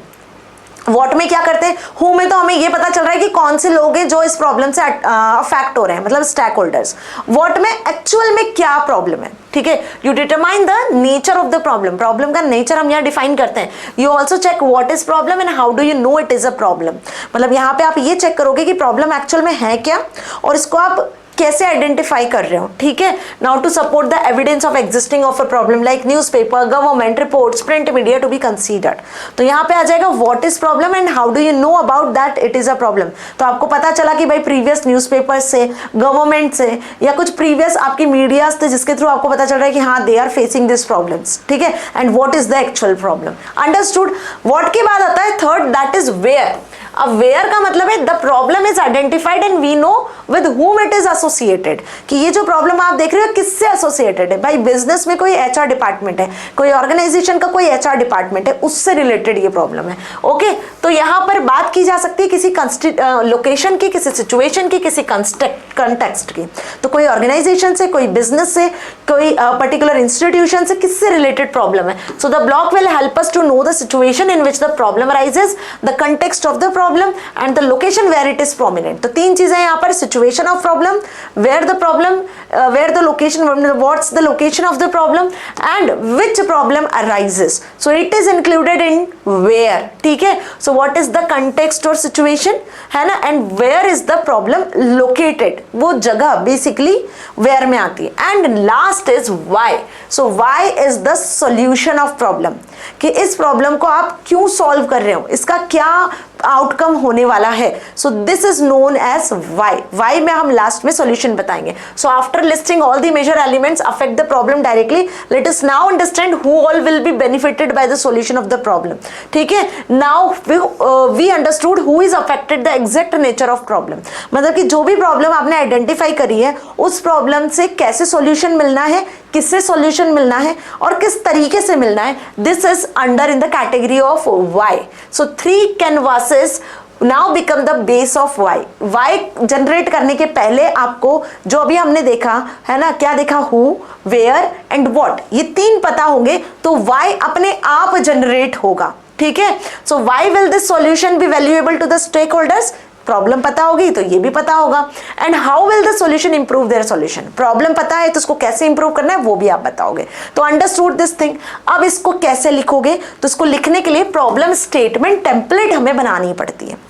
What में क्या करते हैं? हु में तो हमें ये पता चल रहा है कि कौन से लोग हैं जो इस प्रॉब्लम से अफेक्ट हो रहे हैं, मतलब स्टेक होल्डर्स। व्हाट में एक्चुअल में क्या प्रॉब्लम है? ठीक है, you determine the nature of the problem. Problem का नेचर हम यहाँ डिफाइन करते हैं। You also check what is problem and how do you know it is a problem. मतलब यहाँ पे आप ये चेक करोगे कि प्रॉब्लम एक्चुअल में है क्या और इसको आप कैसे आइडेंटिफाई कर रहे हो। ठीक है, now to support the evidence of existing of a problem like newspaper, government reports, print media to be considered. तो यहाँ पे आ जाएगा what is problem and how do you know about that it is a problem. तो आपको पता चला कि भाई प्रीवियस न्यूज़पेपर से, गवर्नमेंट से या कुछ प्रीवियस आपकी मीडियाज थे जिसके थ्रू आपको पता चल रहा है कि हाँ they are facing this problems. ठीक है, and what is the actual problem. Understood? What के बाद आता है थर्ड, दैट इज वेयर। अब वेयर का मतलब है the problem is identified and we know with whom it is associated, कि ये जो प्रॉब्लम आप देख रहे हो किससे एसोसिएटेड है। भाई बिजनेस में कोई एचआर डिपार्टमेंट है, कोई ऑर्गेनाइजेशन का कोई एचआर डिपार्टमेंट है, उससे रिलेटेड ये प्रॉब्लम है। ओके, तो यहाँ पर बात की जा सकती है किसी लोकेशन की, किसी सिचुएशन की, किसी कंटेक्स्ट की। तो कोई ऑर्गेनाइजेशन से, कोई बिजनेस से, कोई पर्टिकुलर इंस्टीट्यूशन से, किससे रिलेटेड प्रॉब्लम है। So the block will help us to know the situation in which the problem arises, the context of the problem and the location where it is prominent. तो तीन चीजें यहाँ पर, situation of problem, where the problem, where the location, what's the location of the problem and which problem arises. So it is included in where, ठीक है। So what is the context और situation, है ना, and where is the problem located, वो जगह basically where में आती है। And last is why. So why is the solution of problem, कि इस प्रॉब्लम को आप क्यों सॉल्व कर रहे हो, इसका क्या आउटकम होने वाला है। So this is known as why. Why में हम लास्ट में सॉल्यूशन बताएंगे। So after listing all the major elements affect the problem directly, let us now understand who all will be benefited by the solution of the problem, ठीक है। Now we understood who is affected the exact nature of problem, मतलब कि जो भी problem आपने identify करी है उस प्रॉब्लम से कैसे सॉल्यूशन मिलना है, किससे सॉल्यूशन मिलना है और किस तरीके से मिलना है। This is under in the category of why. So 3 canvases now become the base of why. Why generate करने के पहले आपको जो अभी हमने देखा है ना, क्या देखा, हु, वेयर एंड व्हाट, ये 3 पता होंगे तो वाई अपने आप जनरेट होगा, ठीक है। So why will this solution be valuable to the stakeholders, problem पता होगी तो ये भी पता होगा। And how will the solution improve their solution, problem पता है तो उसको कैसे इंप्रूव करना है वो भी आप बताओगे। तो अंडरस्टूड दिस थिंग। अब इसको कैसे लिखोगे, तो इसको लिखने के लिए प्रॉब्लम स्टेटमेंट टेम्पलेट हमें बनानी पड़ती है।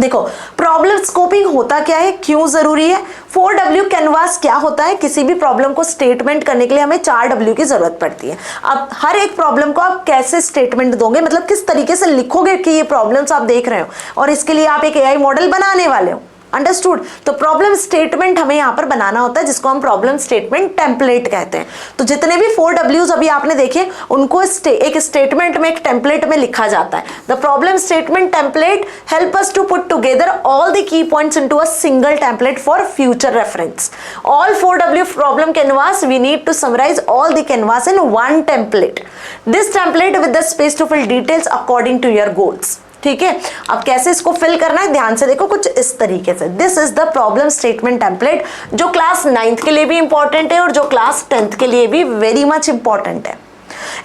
देखो प्रॉब्लम स्कोपिंग होता क्या है, क्यों जरूरी है, 4W कैनवास क्या होता है, किसी भी प्रॉब्लम को स्टेटमेंट करने के लिए हमें 4W की जरूरत पड़ती है। अब हर एक प्रॉब्लम को आप कैसे स्टेटमेंट दोगे, मतलब किस तरीके से लिखोगे कि ये प्रॉब्लम्स आप देख रहे हो और इसके लिए आप एक AI मॉडल बनाने वाले हो। अंडरस्टूड। तो प्रॉब्लम स्टेटमेंट हमें यहाँ पर बनाना होता है जिसको हम प्रॉब्लम स्टेटमेंट टेम्पलेट कहते हैं। तो जितने भी 4Ws अभी आपने देखे उनको एक स्टेटमेंट में, एक टेम्पलेट में लिखा जाता है। The problem statement template help us to put together all the key points into a single template for future reference. All 4W problem canvas we need to summarise all the canvas in one template. This template with the space to fill details according to your goals. ठीक है, अब कैसे इसको fill करना है ध्यान से देखो, कुछ इस तरीके से। This is the problem statement template, जो क्लास 9th के लिए भी इंपॉर्टेंट है और जो क्लास 10th के लिए भी वेरी मच इंपॉर्टेंट है।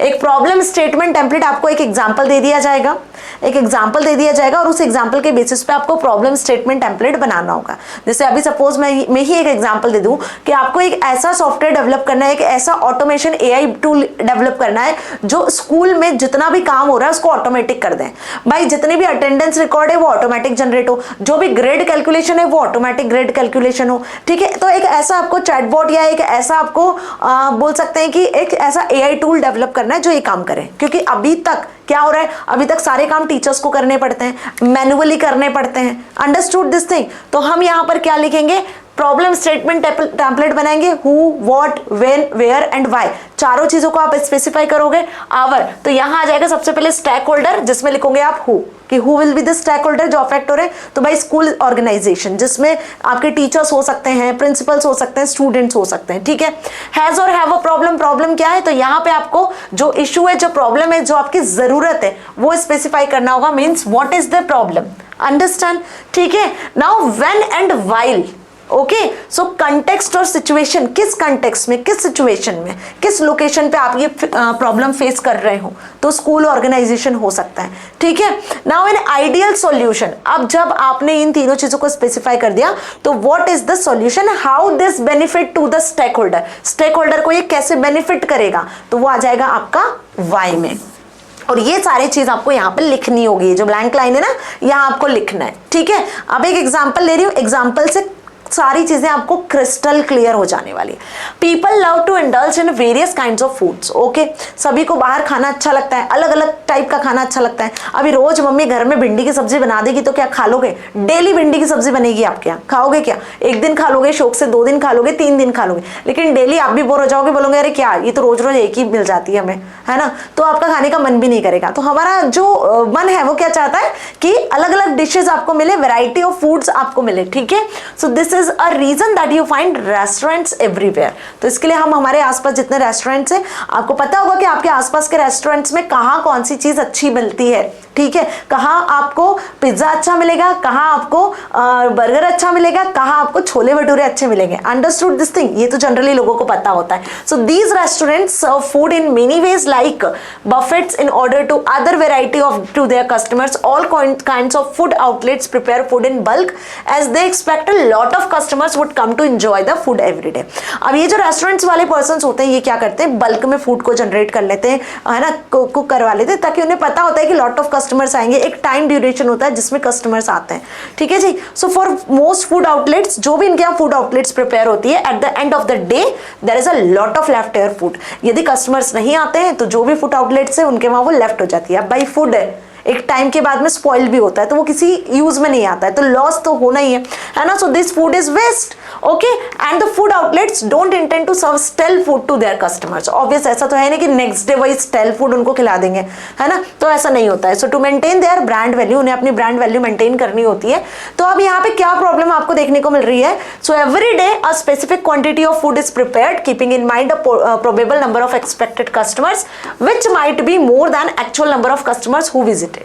एक प्रॉब्लम स्टेटमेंट टेम्पलेट आपको एक एग्जांपल दे दिया जाएगा, और उस एग्जांपल के बेसिस पे आपको प्रॉब्लम स्टेटमेंट टेम्पलेट बनाना होगा। जैसे अभी सपोज मैं ही एक एग्जांपल दे दूं कि आपको एक ऐसा सॉफ्टवेयर डेवलप करना है, एक ऐसा ऑटोमेशन AI टूल डेवलप करना है जो स्कूल में जितना भी काम हो रहा है उसको ऑटोमेटिक कर दें। भाई जितने भी अटेंडेंस रिकॉर्ड है वो ऑटोमेटिक जनरेट हो, जो भी ग्रेड कैलकुलेशन है वो ऑटोमेटिक ग्रेड कैलकुलेशन हो। ठीक है, तो एक ऐसा आपको चैटबॉट या एक ऐसा आपको बोल सकते हैं कि एक ऐसा AI टूल डेवलप करना है जो ये काम करे। क्योंकि अभी तक क्या हो रहा है, अभी तक सारे काम टीचर्स को करने पड़ते हैं, मैन्युअली करने पड़ते हैं। Understood this thing. तो हम यहाँ पर क्या लिखेंगे, प्रॉब्लम स्टेटमेंट टेम्पलेट बनाएंगे, who, what, when, where and why, चारों चीजों को आप स्पेसिफाई करोगे। आवर, तो यहाँ आ जाएगा सबसे पहले स्टेक होल्डर, जिसमें लिखोगे आप हु, कि who will be the stakeholder जो अफेक्ट हो रहे हैं। तो भाई स्कूल ऑर्गेनाइजेशन, जिसमें आपके टीचर्स हो सकते हैं, प्रिंसिपल्स हो सकते हैं, स्टूडेंट्स हो सकते हैं। ठीक है, हैज और हैव अ प्रॉब्लम, प्रॉब्लम क्या है, तो यहाँ पे आपको जो इशू है, जो प्रॉब्लम है, जो आपकी जरूरत है वो स्पेसिफाई करना होगा। Means what is the problem, understand. ठीक है, now when and while. Okay, so context और सिचुएशन, किस कंटेक्स्ट में, किस सिचुएशन में, किस लोकेशन पे आप ये प्रॉब्लम फेस कर रहे हो, तो स्कूल ऑर्गेनाइजेशन हो सकता है। ठीक है, नाउ इन आइडियल सॉल्यूशन, अब जब आपने इन तीनों चीजों को स्पेसिफाई कर दिया तो what is the solution, how this benefit to the stakeholder, stakeholder को ये कैसे बेनिफिट करेगा, तो वो आ जाएगा आपका वाई में। और ये सारी चीज आपको यहाँ पे लिखनी होगी, जो ब्लैंक लाइन है ना यहाँ आपको लिखना है। ठीक है, अब एक एग्जांपल ले रही हूँ, एग्जांपल से सारी चीजें आपको क्रिस्टल क्लियर हो जाने वाली है। People love to indulge in various kinds of foods, okay. सभी को बाहर खाना अच्छा लगता है, अलग अलग टाइप का खाना अच्छा लगता है। अभी रोज मम्मी घर में भिंडी की सब्जी बना देगी तो क्या खा लोगे? डेली भिंडी की सब्जी बनेगी आपके यहाँ, खाओगे क्या? एक दिन खा लोगे शौक से, 2 दिन खा लोगे, 3 दिन खा लोगे, लेकिन डेली आप भी बोर हो जाओगे, बोलोगे अरे क्या ये तो रोज रोज एक ही मिल जाती है हमें, है ना, तो आपका खाने का मन भी नहीं करेगा। तो हमारा जो मन है वो क्या चाहता है कि अलग अलग डिशेज आपको मिले, वैरायटी ऑफ फूड्स आपको मिले, ठीक है। So this is a reason that you find restaurants everywhere. तो इसके लिए हम हमारे आसपास जितने रेस्टोरेंट्स हैं, आपको पता होगा कि आपके आसपास के रेस्टोरेंट्स में कहाँ कौन सी चीज अच्छी मिलती है, ठीक है। कहाँ आपको पिज्जा अच्छा मिलेगा, कहाँ आपको बर्गर अच्छा मिलेगा, कहाँ आपको छोले भटूरे अच्छे मिलेंगे। Understood this thing? ये तो जनरली लोगों को पता होता है। So these restaurants serve food in many ways like buffets in order to other variety of to their customers. All kinds of food outlets prepare food in bulk as they expect a lot of customers would come to enjoy the food every day. अब ये जो restaurants वाले persons होते हैं ये क्या करते हैं, बल्क में फूड को जनरेट कर लेते हैं, है ना, कुक करवा लेते हैं, ताकि उन्हें पता होता है कि लॉट ऑफ कस्टमर्स आएंगे। एक टाइम ड्यूरेशन होता है जिसमें कस्टमर्स आते हैं, ठीक है जी। So for most food outlets, जो भी इनके यहाँ फूड आउटलेट्स प्रिपेयर होती है, at the end of the day there is a lot of leftover food. यदि कस्टमर्स नहीं आते हैं तो जो भी फूड आउटलेट से उनके वहां वो लेफ्ट हो जाती है। अब भाई फूड है, एक टाइम के बाद में स्पॉइल भी होता है, तो वो किसी यूज में नहीं आता है, तो लॉस तो होना ही है ना। So this food is waste, okay. And the food outlets don't intend to serve stale food to their customers. Obvious ऐसा तो है नहीं कि नेक्स्ट डे वही स्टेल फूड उनको खिला देंगे, है ना, तो ऐसा नहीं होता है। So to maintain their brand value, उन्हें अपनी ब्रांड वैल्यू मेंटेन करनी होती है। तो अब यहाँ पे क्या प्रॉब्लम आपको देखने को मिल रही है? So every day a specific quantity of food is prepared keeping in mind a probable number of expected customers which might be more than actual number of customers who visited.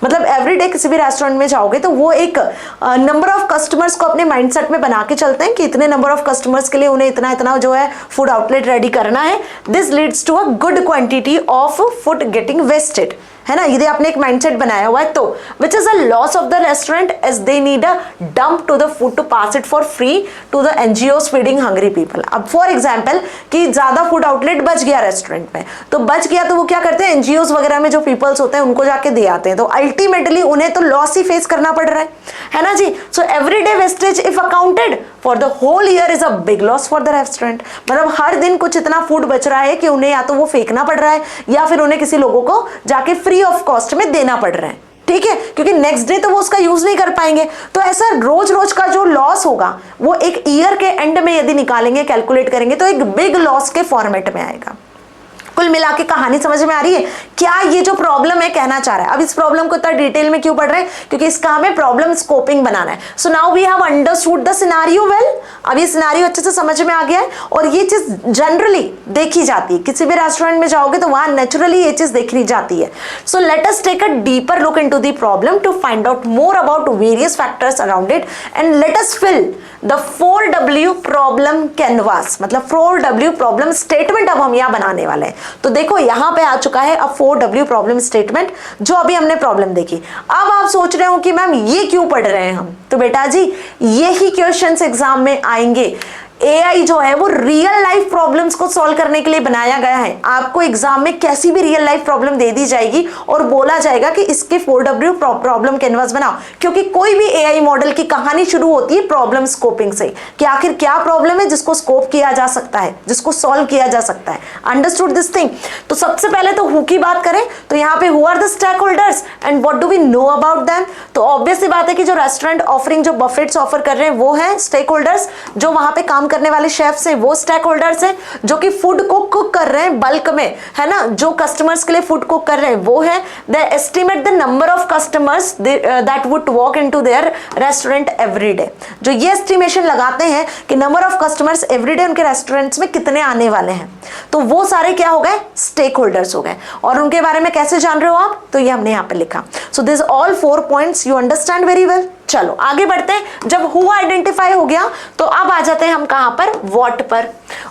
मतलब everyday किसी भी restaurant में जाओगे तो वो एक number of customers को अपने माइंडसेट में बना के चलते हैं कि इतने नंबर ऑफ कस्टमर्स के लिए उन्हें इतना इतना जो है फूड आउटलेट रेडी करना है। This leads to a good quantity of food getting wasted, है ना। यदि आपने एक माइंडसेट बनाया हुआ है तो which is a loss of the restaurant as they need a dump to the food to pass it for free to the NGOs feeding hungry people. अब फॉर एग्जांपल कि ज्यादा फूड आउटलेट बच गया restaurant में, तो बच गया तो वो क्या करते हैं, एनजीओस वगैरह में जो पीपल्स होते हैं उनको जाके दे आते हैं, तो अल्टीमेटली उन्हें तो लॉस ही फेस करना पड़ रहा है ना जी। So everyday wastage if accounted for the whole year is a big loss for the restaurant. मतलब हर दिन कुछ इतना फूड बच रहा है कि उन्हें या तो वो फेंकना पड़ रहा है या फिर उन्हें किसी लोगों को जाके फ्री ऑफ कॉस्ट में देना पड़ रहा है, ठीक है, क्योंकि नेक्स्ट डे तो वो उसका यूज नहीं कर पाएंगे। तो ऐसा रोज रोज का जो लॉस होगा वो एक ईयर के एंड में यदि निकालेंगे, कैलकुलेट करेंगे, तो एक बिग लॉस के फॉर्मेट में आएगा। कुल मिला के कहानी समझ में आ रही है? क्या ये जो प्रॉब्लम है कहना चाह रहा है? अब इस प्रॉब्लम को इतना डिटेल में क्यों पढ़ रहे हैं? क्योंकि इसका हमें प्रॉब्लम स्कोपिंग बनाना है। So now we have understood the scenario well. अब ये सिनेरियो अच्छे से समझ में आ गया है और ये चीज जनरली देखी जाती है। किसी भी रेस्टोरेंट में जाओगे तो वहां नेचुरली ये चीज देखी जाती है। So let us take a deeper look into the problem to find out more about various factors around it and let us fill the 4W problem canvas. मतलब 4W प्रॉब्लम स्टेटमेंट अब हम यहाँ बनाने वाले हैं। तो देखो यहाँ पे आ चुका है अब 4W प्रॉब्लम स्टेटमेंट, जो अभी हमने प्रॉब्लम देखी। अब आप सोच रहे हो कि मैम ये क्यों पढ़ रहे हैं हम? तो बेटा जी यही क्वेश्चंस एग्जाम में आएंगे। एआई जो है वो रियल लाइफ प्रॉब्लम्स को सॉल्व करने के लिए बनाया गया है। आपको एग्जाम में कैसी भी रियल लाइफ प्रॉब्लम दे दी जाएगी और बोला जाएगा कि इसके 4W प्रॉब्लम कैनवास बनाओ, क्योंकि कोई भी एआई मॉडल की कहानी शुरू होती है प्रॉब्लम स्कोपिंग से कि आखिर क्या प्रॉब्लम है जिसको स्कोप किया जा सकता है, जिसको सॉल्व किया जा सकता है। Understood this thing? तो सबसे पहले तो हु की बात करें तो यहाँ पे who are the stakeholders and what do we know about them. तो ऑब्वियस सी बात है कि जो रेस्टोरेंट ऑफरिंग जो बफेट्स ऑफर कर रहे हैं वो है स्टेक होल्डर्स। जो वहां पे काम करने वाले शेफ्स हैं वो स्टेक होल्डर्स हैं। जो कि फूड को कुक कर रहे हैं बल्क में, है ना, जो कस्टमर्स के लिए फूड कुक कर रहे हैं वो है। They estimate the number of customers that would walk into their restaurant every day. जो ये एस्टिमेशन लगाते हैं कि number of customers every day उनके रेस्टोरेंट्स में कितने आने वाले हैं, तो वो सारे क्या हो गए, स्टेक होल्डर्स हो गए। और उनके बारे में कैसे जान रहे हो आप? तो ये हमने यहाँ पे लिखा। सो this all 4 points you understand very well. चलो आगे बढ़ते हैं। जब हु आइडेंटिफाई हो गया तो अब आ जाते हैं हम कहां पर, व्हाट पर।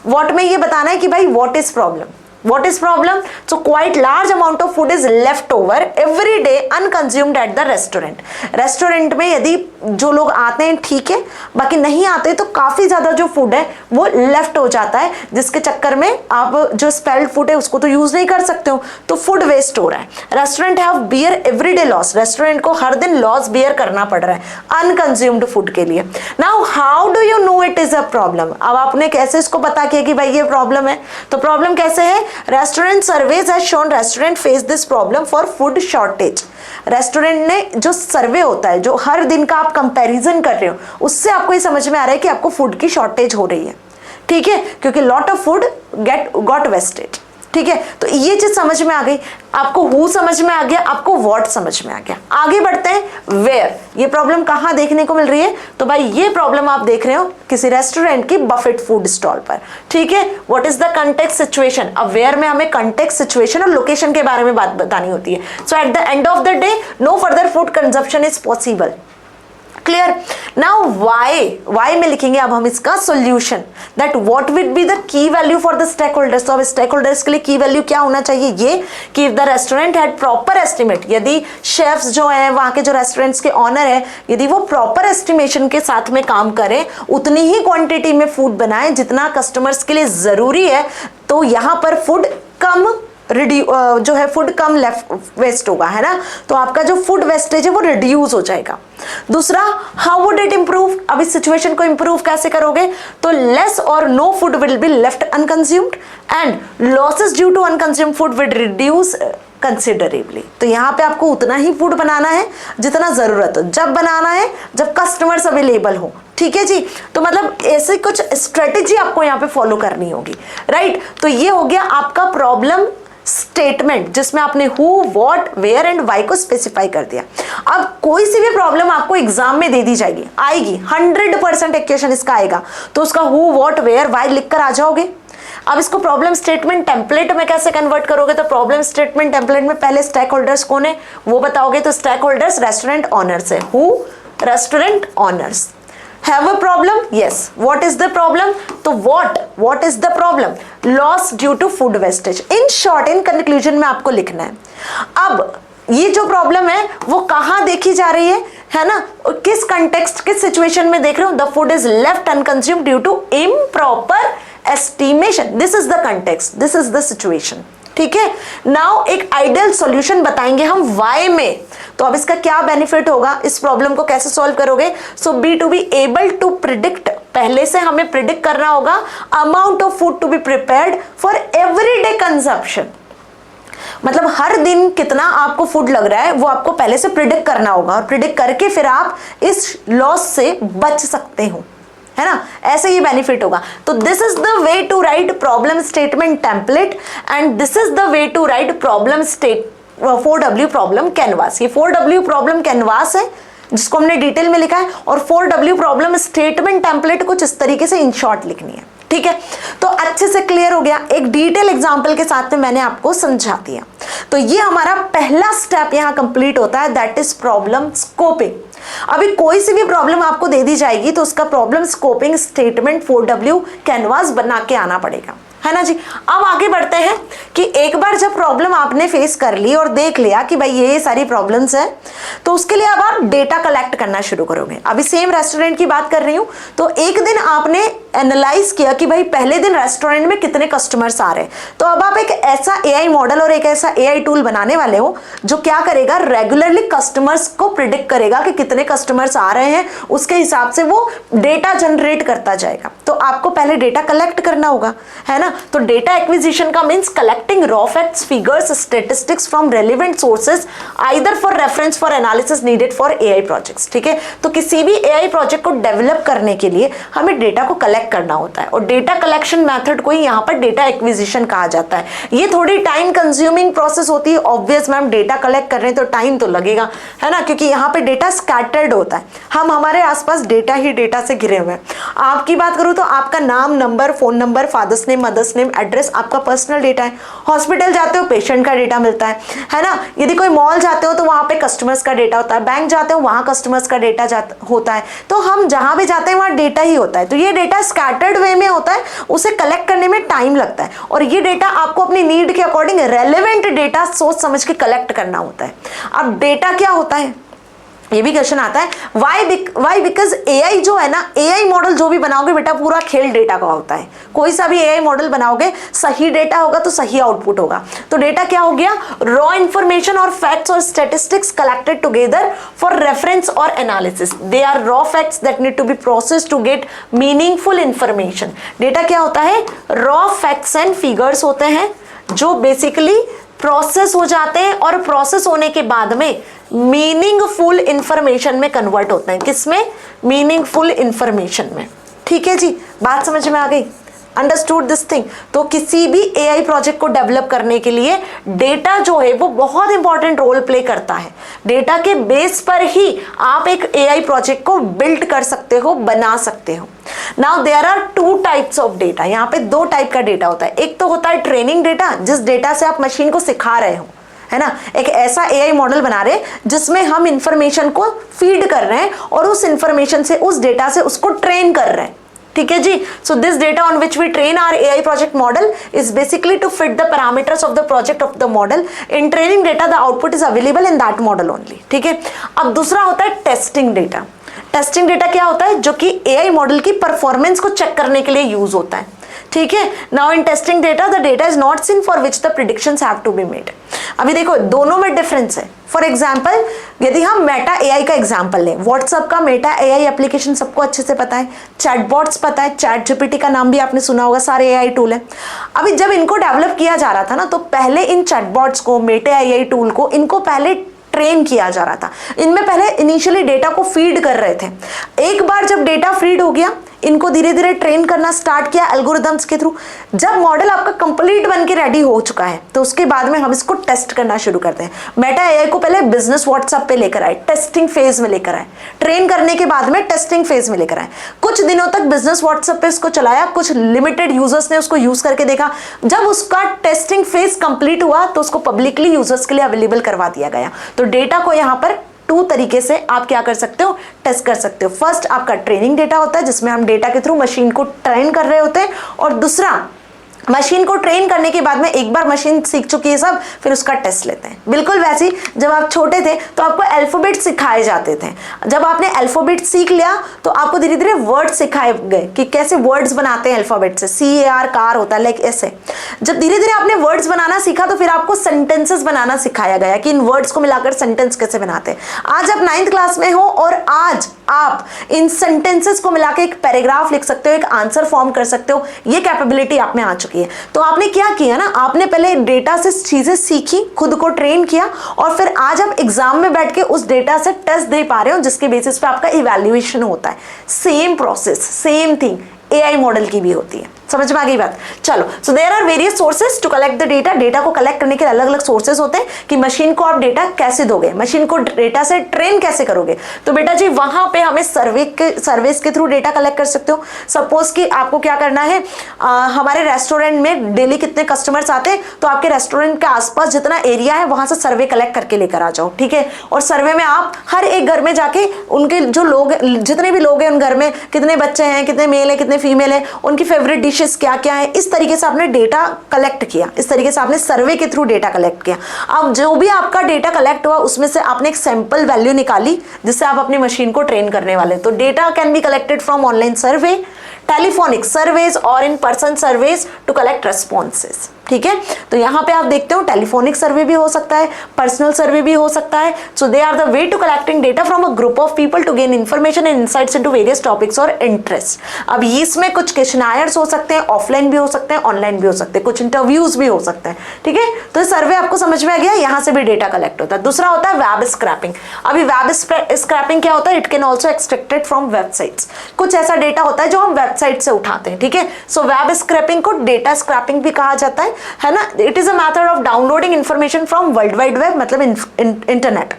व्हाट में ये बताना है कि भाई what is problem. What is problem? So quite large amount of food is left over every day unconsumed at the restaurant. Restaurant में यदि जो लोग आते हैं ठीक है, बाकी नहीं आते तो काफ़ी ज़्यादा जो फूड है वो लेफ्ट हो जाता है, जिसके चक्कर में आप जो स्पेल्ड फूड है उसको तो यूज़ नहीं कर सकते हो, तो फूड वेस्ट हो रहा है। Restaurant have bear everyday loss, restaurant को हर दिन लॉस बियर करना पड़ रहा है अनकंज्यूम्ड फूड के लिए। Now how do you know it is a problem, अब आपने कैसे इसको पता किया कि भाई ये प्रॉब्लम है, तो प्रॉब्लम कैसे है, restaurant surveys has shown restaurant face this problem for food shortage. Restaurant ने जो सर्वे होता है, जो हर दिन का आप कंपैरिजन कर रहे हो, उससे आपको ये समझ में आ रहा है कि आपको फूड की शॉर्टेज हो रही है, ठीक है, क्योंकि lot of food got wasted, ठीक है। तो ये चीज समझ में आ गई, आपको हु समझ में आ गया, आपको व्हाट समझ में आ गया। आगे बढ़ते हैं, वेयर, ये प्रॉब्लम कहाँ देखने को मिल रही है, तो भाई ये प्रॉब्लम आप देख रहे हो किसी रेस्टोरेंट की बफेट फूड स्टॉल पर, ठीक है। What is the context situation, अब वेयर में हमें कंटेक्स्ट सिचुएशन और लोकेशन के बारे में बात बतानी होती है। So at the end of the day no further food consumption is possible, clear. Now why में लिखेंगे अब हम इसका solution, that what will be the key value for the stakeholders. तो अब स्टेक होल्डर्स के लिए की वैल्यू क्या होना चाहिए, ये कि if the restaurant had proper estimate, यदि शेफ्स जो है वहां के जो रेस्टोरेंट्स के ऑनर है, यदि वो प्रॉपर एस्टिमेशन के साथ में काम करें, उतनी ही क्वांटिटी में फूड बनाएं जितना कस्टमर्स के लिए जरूरी है, तो यहाँ पर फूड कम जो है फूड कम वेस्ट होगा, है ना, तो आपका जो फूड वेस्टेज है वो रिड्यूस हो जाएगा। दूसरा, हाउ वुड इट इंप्रूव, अब इस सिचुएशन को इंप्रूव कैसे करोगे, तो लेस और no food will be left unconsumed and losses due to unconsumed food will reduce considerably. तो यहाँ पे आपको उतना ही फूड बनाना है जितना जरूरत हो, जब बनाना है जब कस्टमर्स अवेलेबल हो, ठीक है जी। तो मतलब ऐसे कुछ स्ट्रेटेजी आपको यहाँ पे फॉलो करनी होगी, राइट। तो ये हो गया आपका प्रॉब्लम स्टेटमेंट, जिसमें आपने who, what, where and why को स्पेसिफाई कर दिया। अब कोई सी भी प्रॉब्लम आपको एग्जाम में दे दी जाएगी, आएगी 100% इक्वेशन इसका आएगा, तो उसका हु, व्हाट, वेयर, वाई लिख कर आ जाओगे। अब इसको प्रॉब्लम स्टेटमेंट टेम्पलेट में कैसे कन्वर्ट करोगे, तो प्रॉब्लम स्टेटमेंट टेम्पलेट में पहले स्टेक होल्डर्स कौन है वो बताओगे, तो स्टेक होल्डर्स रेस्टोरेंट ऑनर्स है, who, restaurant honours. Have a problem? Yes. What is the problem? तो what is the problem? Loss due to food wastage. In short, in conclusion में आपको लिखना है। अब ये जो प्रॉब्लम है वो कहाँ देखी जा रही है ना, किस कंटेक्स्ट, किस सिचुएशन में देख रहे हो, the food is left unconsumed due to improper estimation. This is the context, this is the situation, ठीक है। नाउ एक आइडियल सॉल्यूशन बताएंगे हम वाई में, तो अब इसका क्या बेनिफिट होगा, इस प्रॉब्लम को कैसे सॉल्व करोगे। So be to be able to predict, पहले से हमें प्रिडिक्ट करना होगा amount of food to be prepared for everyday consumption, मतलब हर दिन कितना आपको फूड लग रहा है वो आपको पहले से प्रिडिक्ट करना होगा, और प्रिडिक्ट करके फिर आप इस लॉस से बच सकते हो, है ना, ऐसे ही बेनिफिट होगा। तो this is the way to write problem statement template and this is the way to write problem 4W problem canvas. ये 4W प्रॉब्लम कैनवास है जिसको हमने डिटेल में लिखा है, और 4W प्रॉब्लम स्टेटमेंट टेम्पलेट कुछ इस तरीके से इन शॉर्ट लिखनी है, ठीक है। तो अच्छे से क्लियर हो गया, एक डिटेल एग्जांपल के साथ में मैंने आपको समझा दिया। तो ये हमारा पहला स्टेप यहाँ कंप्लीट होता है, दैट इज प्रॉब्लम स्कोपिंग। अभी कोई सी भी प्रॉब्लम आपको दे दी जाएगी तो उसका problem scoping statement 4W canvas बना के आना पड़ेगा, है ना जी। अब आगे बढ़ते हैं कि एक बार जब प्रॉब्लम आपने फेस कर ली और देख लिया कि भाई ये सारी प्रॉब्लम्स है, तो उसके लिए अब आप डेटा कलेक्ट करना शुरू करोगे। अभी सेम रेस्टोरेंट की बात कर रही हूँ, तो एक दिन आपने एनालाइज किया कि भाई पहले दिन रेस्टोरेंट में कितने कस्टमर्स आ रहे हैं, तो अब आप एक ऐसा एआई मॉडल और एक ऐसा एआई टूल बनाने वाले हो जो क्या करेगा, रेगुलरली कस्टमर्स को प्रिडिक्ट करेगा कि कितने कस्टमर्स आ रहे हैं, उसके हिसाब से वो डेटा जनरेट करता जाएगा। तो आपको पहले डेटा कलेक्ट करना होगा, है ना। तो डेटा एक्विजिशन का means collecting raw facts, figures, statistics from relevant sources either for reference for analysis needed for AI projects, ठीक है। तो किसी भी एआई प्रोजेक्ट को डेवलप करने के लिए हमें डेटा को कलेक्ट करना होता है, और डेटा कलेक्शन मेथड को ही यहाँ पर डेटा एक्विजिशन कहा जाता है। ये थोड़ी टाइम कंज्यूमिंग प्रोसेस होती है, ऑब्वियस मैम डेटा कलेक्ट कर रहे हैं तो टाइम तो लगेगा, है ना, क्योंकि यहाँ पे डेटा स्कैटर्ड होता है, हम हमारे आसपास डेटा ही डेटा से घिरे हुए हैं। आपकी बात करूँ तो आपका नाम, number, phone number, father's name, mother's name, address आपका पर्सनल डेटा है। हॉस्पिटल जाते हो पेशेंट का डेटा मिलता है ना। यदि कोई मॉल जाते हो तो वहां पे कस्टमर्स का डेटा होता है, बैंक जाते हो वहां कस्टमर्स का डेटा होता है। तो हम जहां भी जाते हैं वहां डेटा ही होता है। तो ये डेटा स्कैटर्ड वे में होता है, उसे कलेक्ट करने में टाइम लगता है, और ये डेटा आपको अपनी नीड के अकॉर्डिंग रेलेवेंट डेटा सोच समझ के कलेक्ट करना होता है। अब डेटा क्या होता है, ये भी क्वेश्चन आता है, वाई बिकॉज एआई जो है ना, एआई मॉडल जो भी बनाओगे बेटा पूरा खेल डेटा का होता है। कोई सा भी एआई मॉडल बनाओगे, सही डेटा होगा तो सही आउटपुट होगा। तो डेटा क्या हो गया, रॉ इंफॉर्मेशन और फैक्ट्स और statistics collected together for reference और analysis. They are raw facts that need to be processed to get meaningful information. Data क्या होता है, रॉ फैक्ट्स एंड फिगर्स होते हैं जो बेसिकली प्रोसेस हो जाते हैं और प्रोसेस होने के बाद में मीनिंगफुल इंफॉर्मेशन में कन्वर्ट होते हैं। किसमें, मीनिंगफुल इंफॉर्मेशन में। ठीक है जी, बात समझ में आ गई, अंडरस्टूड दिस थिंग। तो किसी भी एआई प्रोजेक्ट को डेवलप करने के लिए डेटा जो है वो बहुत इंपॉर्टेंट रोल प्ले करता है। डेटा के बेस पर ही आप एक एआई प्रोजेक्ट को बिल्ड कर सकते हो, बना सकते हो। Now there are two types of data. यहाँ पे दो टाइप का डेटा होता है। एक तो होता है ट्रेनिंग डेटा, जिस डेटा से आप मशीन को सिखा रहे हो, है ना, एक ऐसा एआई मॉडल बना रहे हैं जिसमें हम इंफॉर्मेशन को फीड कर रहे हैं और उस इंफॉर्मेशन से, उस डेटा से उसको ट्रेन कर रहे हैं। ठीक है जी, so this data on which we train our AI project model is basically to fit the parameters of the project of the model. In training data the output is available in that model only. ठीक है, अब दूसरा होता है testing data. Testing data क्या होता है, जो कि एआई मॉडल की परफॉर्मेंस को चेक करने के लिए यूज होता है। ठीक है, now in testing data the data is not seen for which the predictions have to be made. अभी देखो दोनों में डिफरेंस है। फॉर एग्जाम्पल यदि हम मेटा एआई का एग्जाम्पल लें, व्हाट्सएप का मेटा एआई एप्लीकेशन सबको अच्छे से पता है, चैटबॉट्स पता है, चैट जीपीटी का नाम भी आपने सुना होगा, सारे एआई टूल है। अभी जब इनको डेवलप किया जा रहा था ना, तो पहले इन चैटबॉट्स को, मेटा एआई टूल को, इनको पहले ट्रेन किया जा रहा था। इनमें पहले इनिशियली डेटा को फीड कर रहे थे। एक बार जब डेटा फीड हो गया, इनको धीरे धीरे ट्रेन करना स्टार्ट किया एल्गोरिदम्स के थ्रू। जब मॉडल आपका कंप्लीट बन के रेडी हो चुका है, तो उसके बाद में हम इसको टेस्ट करना शुरू करते हैं। मेटा एआई को पहले बिजनेस व्हाट्सएप पे लेकर आए, टेस्टिंग फेज में लेकर आए, ट्रेन करने के बाद में टेस्टिंग फेज में लेकर आए। कुछ दिनों तक बिजनेस व्हाट्सएप पे इसको चलाया, कुछ लिमिटेड यूजर्स ने उसको यूज करके देखा। जब उसका टेस्टिंग फेज कंप्लीट हुआ तो उसको पब्लिकली यूजर्स के लिए अवेलेबल करवा दिया गया। तो डेटा को यहाँ पर टू तरीके से आप क्या कर सकते हो, टेस्ट कर सकते हो। फर्स्ट आपका ट्रेनिंग डेटा होता है, जिसमें हम डेटा के थ्रू मशीन को ट्रेन कर रहे होते हैं, और दूसरा मशीन को ट्रेन करने के बाद में एक बार मशीन सीख चुकी है सब, फिर उसका टेस्ट लेते हैं। बिल्कुल वैसे ही जब आप छोटे थे तो आपको अल्फाबेट सिखाए जाते थे। जब आपने अल्फाबेट सीख लिया तो आपको धीरे धीरे वर्ड सिखाए गए कि कैसे वर्ड्स बनाते हैं अल्फाबेट से। CAR कार होता है, लाइक ऐसे। जब धीरे धीरे आपने वर्ड्स बनाना सीखा तो फिर आपको सेंटेंसेस बनाना सिखाया गया कि इन वर्ड्स को मिलाकर सेंटेंस कैसे बनाते हैं। आज आप 9th क्लास में हो और आज आप इन सेंटेंसेस को मिलाकर एक पैराग्राफ लिख सकते हो, एक आंसर फॉर्म कर सकते हो। ये कैपेबिलिटी आप में आ चुकी है। तो आपने क्या किया ना, आपने पहले डेटा से चीजें सीखी, खुद को ट्रेन किया, और फिर आज आप एग्जाम में बैठ के उस डेटा से टेस्ट दे पा रहे हो, जिसके बेसिस पे आपका इवैल्यूएशन होता है। Same process, same thing AI model की भी होती है। समझ में आ गई बात? चलो, so there are various sources to collect the data. Data को कलेक्ट करने के अलग अलग सोर्सेज होते हैं कि मशीन को आप डेटा कैसे दोगे, मशीन को डेटा से ट्रेन कैसे करोगे। तो बेटा जी वहां पे हमें सर्विस के थ्रू डेटा कलेक्ट कर सकते हो। सपोज कि आपको क्या करना है, हमारे रेस्टोरेंट में डेली कितने कस्टमर्स आते हैं, तो आपके रेस्टोरेंट के आसपास जितना एरिया है वहां से सर्वे कलेक्ट करके लेकर आ जाओ। ठीक है, और सर्वे में आप हर एक घर में जाके उनके जो लोग, जितने भी लोग हैं उन घर में कितने बच्चे हैं, कितने मेल है, कितने फीमेल है, उनकी फेवरेट डिशेस क्या क्या है, इस तरीके से आपने डेटा कलेक्ट किया। इस तरीके से आपने सर्वे के थ्रू डेटा कलेक्ट किया। अब जो भी आपका डेटा कलेक्ट हुआ उसमें से आपने एक सैंपल वैल्यू निकाली जिससे आप अपनी मशीन को ट्रेन करने वाले। तो data can be collected from online survey, telephonic surveys और in person surveys to collect responses. ठीक है, तो यहाँ पे आप देखते हो टेलीफोनिक सर्वे भी हो सकता है, पर्सनल सर्वे भी हो सकता है। So they are the way to collecting data from a group of people to gain information and insights into various topics और इंटरेस्ट। अब इसमें कुछ क्वेश्चनायर्स हो सकते हैं, ऑफलाइन भी हो सकते हैं, ऑनलाइन भी हो सकते हैं, कुछ इंटरव्यूज भी हो सकते हैं। ठीक है, तो सर्वे आपको समझ में आ गया, यहाँ से भी डेटा कलेक्ट होता है। दूसरा होता है वेब स्क्रैपिंग। अभी वेब स्क्रैपिंग क्या होता है, it can also extracted from websites. कुछ ऐसा डेटा होता है जो हम वेबसाइट से उठाते हैं। ठीक है, सो वेब स्क्रैपिंग को डेटा स्क्रैपिंग भी कहा जाता है ना। It is a method of downloading information from world wide web, मतलब इंटरनेट।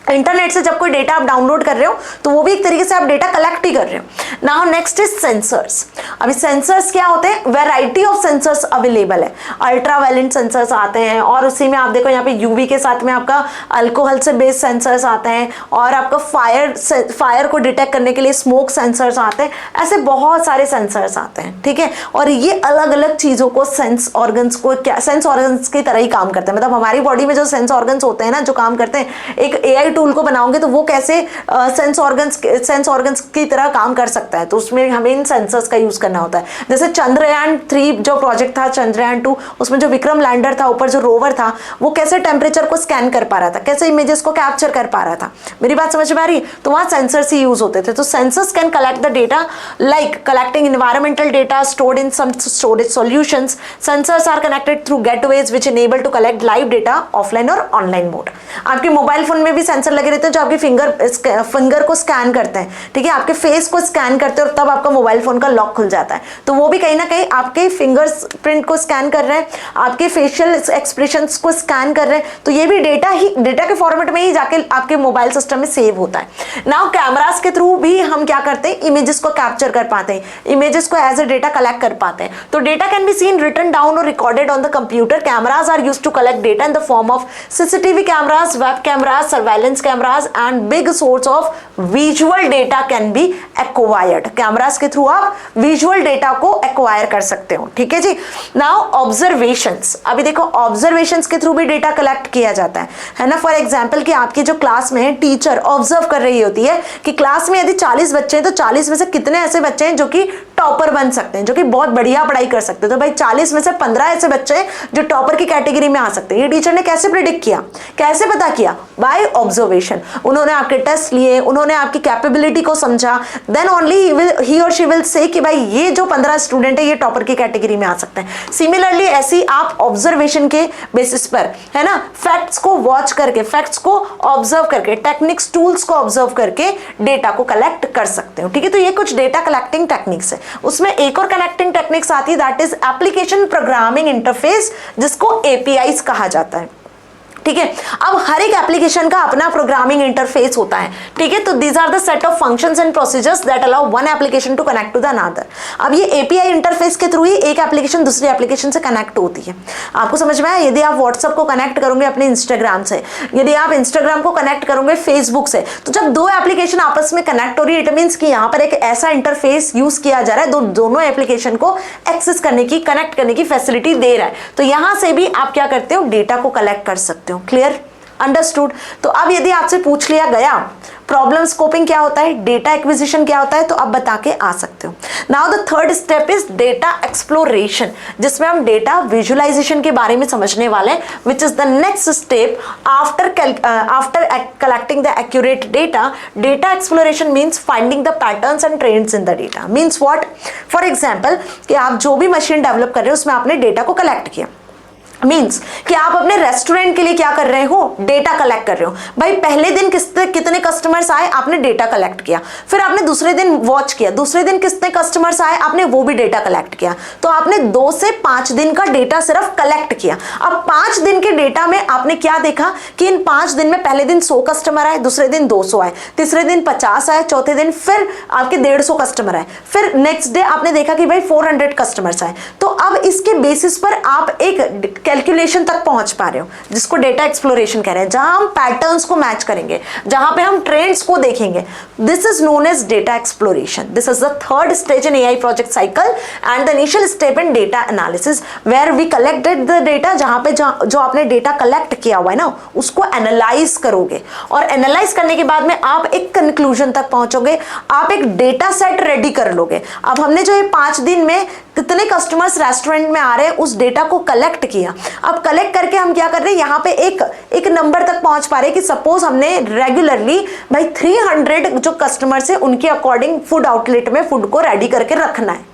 इंटरनेट से जब कोई डेटा आप डाउनलोड कर रहे हो तो वो भी एक तरीके से आप डेटा कलेक्ट ही कर रहे हो। Now next is sensors. अभी सेंसर्स क्या होते हैं, वैरायटी ऑफ सेंसर्स अवेलेबल है। अल्ट्रावायलेंट सेंसर्स आते हैं, और उसी में आप देखो यहाँ पे यूवी के साथ में आपका अल्कोहल से बेस्ड सेंसर्स आते हैं, और आपका फायर को डिटेक्ट करने के लिए स्मोक सेंसर्स आते हैं। ऐसे बहुत सारे सेंसर्स आते हैं, ठीक है। और ये अलग अलग चीज़ों को सेंस ऑर्गन्स की तरह ही काम करते हैं। मतलब हमारी बॉडी में जो सेंस ऑर्गन्स होते हैं ना, जो काम करते हैं, एक एआई टूल को बनाओगे तो वो कैसे सेंस ऑर्गन्स की तरह काम कर सकता है, तो उसमें हमें इन सेंसर्स का यूज करना होता है। जैसे चंद्रयान 3 जो प्रोजेक्ट था, चंद्रयान 2, उसमें जो विक्रम लैंडर था, ऊपर जो रोवर था, वो कैसे टेम्परेचर को स्कैन कर पा रहा था, कैसे इमेजेस को कैप्चर कर पा रहा था। मेरी बात समझ में आ रही? तो वहां सेंसर्स ही यूज होते थे। तो sensors can collect the data like collecting environmental data stored in some storage solutions. Sensors are connected through gateways which enable to collect live data offline or online mode. आपके mobile phone में भी sensor लगे रहते हैं जो आपके finger को scan करते हैं, ठीक है, आपके फेस को स्कैन करते हैं और तब आपका मोबाइल फोन का लॉक खुल जाता है। तो वो भी कहीं ना कहीं आपके फिंगरप्रिंट को स्कैन कर रहे हैं, आपके फेशियल एक्सप्रेशंस को स्कैन कर रहे हैं। तो ये भी डेटा के फॉर्मेट में ही जाके आपके मोबाइल सिस्टम में सेव होता है। नाउ कैमरास के थ्रू भी हम क्या करते हैं, इमेजेस को कैप्चर कर पाते हैं, इमेजेस को एज ए डेटा कलेक्ट कर पाते हैं। तो data can be seen, written down और recorded on the computer. Cameras are used to collect data in the form of CCTV cameras, web cameras, surveillance cameras and big source of visual data can be acquired. कैमरास के through आप visual data को acquire कर सकते हो, ठीक है जी। Now observations, अभी देखो ऑब्जर्वेशंस के थ्रू भी डेटा कलेक्ट किया जाता है ना। फॉर एग्जांपल कि आपकी जो क्लास में टीचर ऑब्जर्व कर रही होती है कि क्लास में यदि 40 बच्चे हैं तो 40 में से कितने ऐसे बच्चे हैं जो कि टॉपर बन सकते हैं, जो कि बहुत बढ़िया पढ़ाई कर सकते हैं। तो भाई 40 में से 15 ऐसे बच्चे हैं जो टॉपर की कैटेगरी में आ सकते हैं। ये टीचर ने कैसे प्रिडिक्ट किया, कैसे पता किया? By observation. उन्होंने आपके टेस्ट लिए, उन्होंने आपकी कैपेबिलिटी को समझा, देन ओनली ही और शी विल से कि भाई ये जो 15 स्टूडेंट है ये टॉपर की कैटेगरी में आ सकते हैं। सिमिलरली ऐसी आप ऑब्जर्वेशन के बेसिस पर, है ना, फैक्ट्स को वॉच करके, फैक्ट्स को ऑब्जर्व करके, टेक्निक्स टूल्स को ऑब्जर्व करके डेटा को कलेक्ट कर सकते हो, ठीक है। तो ये कुछ डेटा कलेक्टिंग टेक्निक्स है। उसमें एक और कनेक्टिंग टेक्निक्स आती है, that is application programming interface, जिसको एपीआईज कहा जाता है, ठीक है। अब हर एक एप्लीकेशन का अपना प्रोग्रामिंग इंटरफेस होता है, ठीक है। तो these are the set of functions and procedures that allow one application to connect to the another. अब ये एपीआई इंटरफेस के थ्रू ही एक एप्लीकेशन दूसरी एप्लीकेशन से कनेक्ट होती है। आपको समझ में आया? यदि आप व्हाट्सएप को कनेक्ट करोगे अपने इंस्टाग्राम से, यदि आप इंस्टाग्राम को कनेक्ट करोगे फेसबुक से, तो जब दो एप्लीकेशन आपस में कनेक्ट हो रही है, इट मीन्स कि यहाँ पर एक ऐसा इंटरफेस यूज किया जा रहा है दोनों एप्लीकेशन को एक्सेस करने की, कनेक्ट करने की फैसिलिटी दे रहा है। तो यहां से भी आप क्या करते हो, डेटा को कलेक्ट कर सकते हो। क्लियर? अंडरस्टूड? तो अब यदि आपसे पूछ लिया गया प्रॉब्लम स्कोपिंग क्या होता है, डेटा एक्विजिशन क्या होता है, तो अब बता के आ सकते हो। Now the third step is data exploration, जिसमें हम डेटा विजुअलाइजेशन के बारे में समझने वाले हैं, which is the next step after collecting the accurate data. Data exploration means finding the patterns and trends in the data. Means what? For example कि आप जो भी मशीन डेवलप कर रहे हो उसमें आपने डेटा को कलेक्ट किया, मीन्स कि आप अपने रेस्टोरेंट के लिए क्या कर रहे हो, डेटा कलेक्ट कर रहे हो। भाई पहले दिन कितने कस्टमर्स आए, आपने डेटा कलेक्ट किया। फिर आपने दूसरे दिन वॉच किया, दूसरे दिन कितने कस्टमर्स आए, आपने वो भी डेटा कलेक्ट किया। तो आपने 2 से 5 दिन का डेटा सिर्फ कलेक्ट किया। अब 5 दिन के डेटा में आपने क्या देखा कि इन 5 दिन में पहले दिन 100 कस्टमर आए, दूसरे दिन 200 आए, तीसरे दिन 50 आए, चौथे दिन फिर आपके 150 कस्टमर आए, फिर नेक्स्ट डे आपने देखा कि भाई 400 कस्टमर्स आए। तो अब इसके बेसिस पर आप एक कैलकुलेशन तक पहुंच पा रहे हो, जिसको डेटा एक्सप्लोरेशन कह रहे हैं, जहां हम पैटर्न्स को मैच करेंगे, जहां पे हम ट्रेंड्स को देखेंगे। This is known as data exploration. This is the third stage in AI project cycle and the initial step in data analysis, where we collected the data. जहां पे जो आपने डेटा कलेक्ट किया हुआ है ना, उसको एनालाइज करोगे, और एनालाइज करने के बाद में आप एक कंक्लूजन तक पहुंचोगे, आप एक डेटा सेट रेडी कर लोगे। अब हमने जो ये 5 दिन में कितने कस्टमर्स रेस्टोरेंट में आ रहे हैं उस डेटा को कलेक्ट किया। अब कलेक्ट करके हम क्या कर रहे हैं, यहाँ पे एक नंबर तक पहुंच पा रहे हैं कि सपोज हमने रेगुलरली भाई 300 जो कस्टमर्स है उनके अकॉर्डिंग फूड आउटलेट में फूड को रेडी करके रखना है।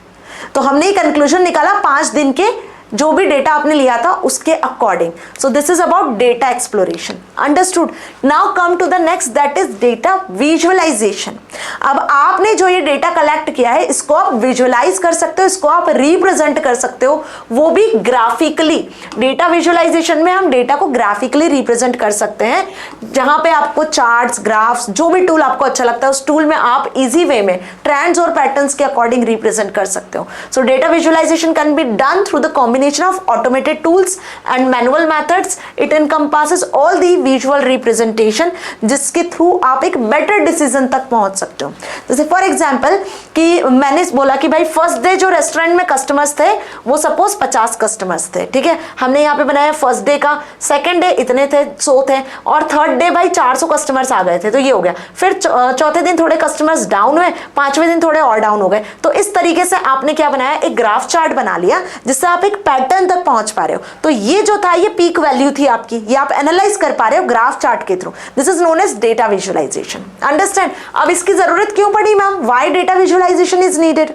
तो हमने ये कंक्लूजन निकाला 5 दिन के जो भी डेटा आपने लिया था उसके according. So this is about data exploration. Understood? Now come to the next, that is data visualisation. अब आपने जो ये डेटा कलेक्ट किया है इसको आप विजुअलाइज कर सकते हो, इसको आप रिप्रेजेंट कर सकते हो, वो भी ग्राफिकली। डेटा विजुअलाइजेशन में हम डेटा को ग्राफिकली रिप्रेजेंट कर सकते हैं, जहां पे आपको चार्ट्स, ग्राफ्स, जो भी टूल आपको अच्छा लगता है उस टूल में आप इजी वे में ट्रेंड्स और पैटर्न्स के अकॉर्डिंग रिप्रेजेंट कर सकते हो। So data visualisation can be done through the combination of automated tools and manual methods. It encompasses all the visual representation, जिसके थ्रू आप एक बेटर डिसीजन तक पहुंच सकते हो। जैसे फॉर एग्जांपल कि मैंने बोला कि भाई फर्स्ट डे जो रेस्टोरेंट में कस्टमर्स थे वो सपोज 50 कस्टमर्स थे, ठीक है, हमने यहाँ पे बनाया फर्स्ट डे का, सेकंड डे इतने थे 100 थे, और थर्ड डे भाई 400 कस्टमर्स आ गए थे, तो ये हो गया। फिर चौथे दिन थोड़े कस्टमर्स डाउन हुए, पांचवें दिन थोड़े और डाउन हो गए। तो इस तरीके से आपने क्या बनाया, एक ग्राफ चार्ट बना लिया जिससे आप एक पैटर्न तक पहुंच पा रहे हो। तो ये जो था ये पीक वैल्यू थी आपकी, ये आप एनालाइज कर पा रहे हो ग्राफ चार्ट के through. This is known as data visualisation. Understand? अब इसकी जरूरत क्यों पड़ी ma'am? Why data visualisation is needed?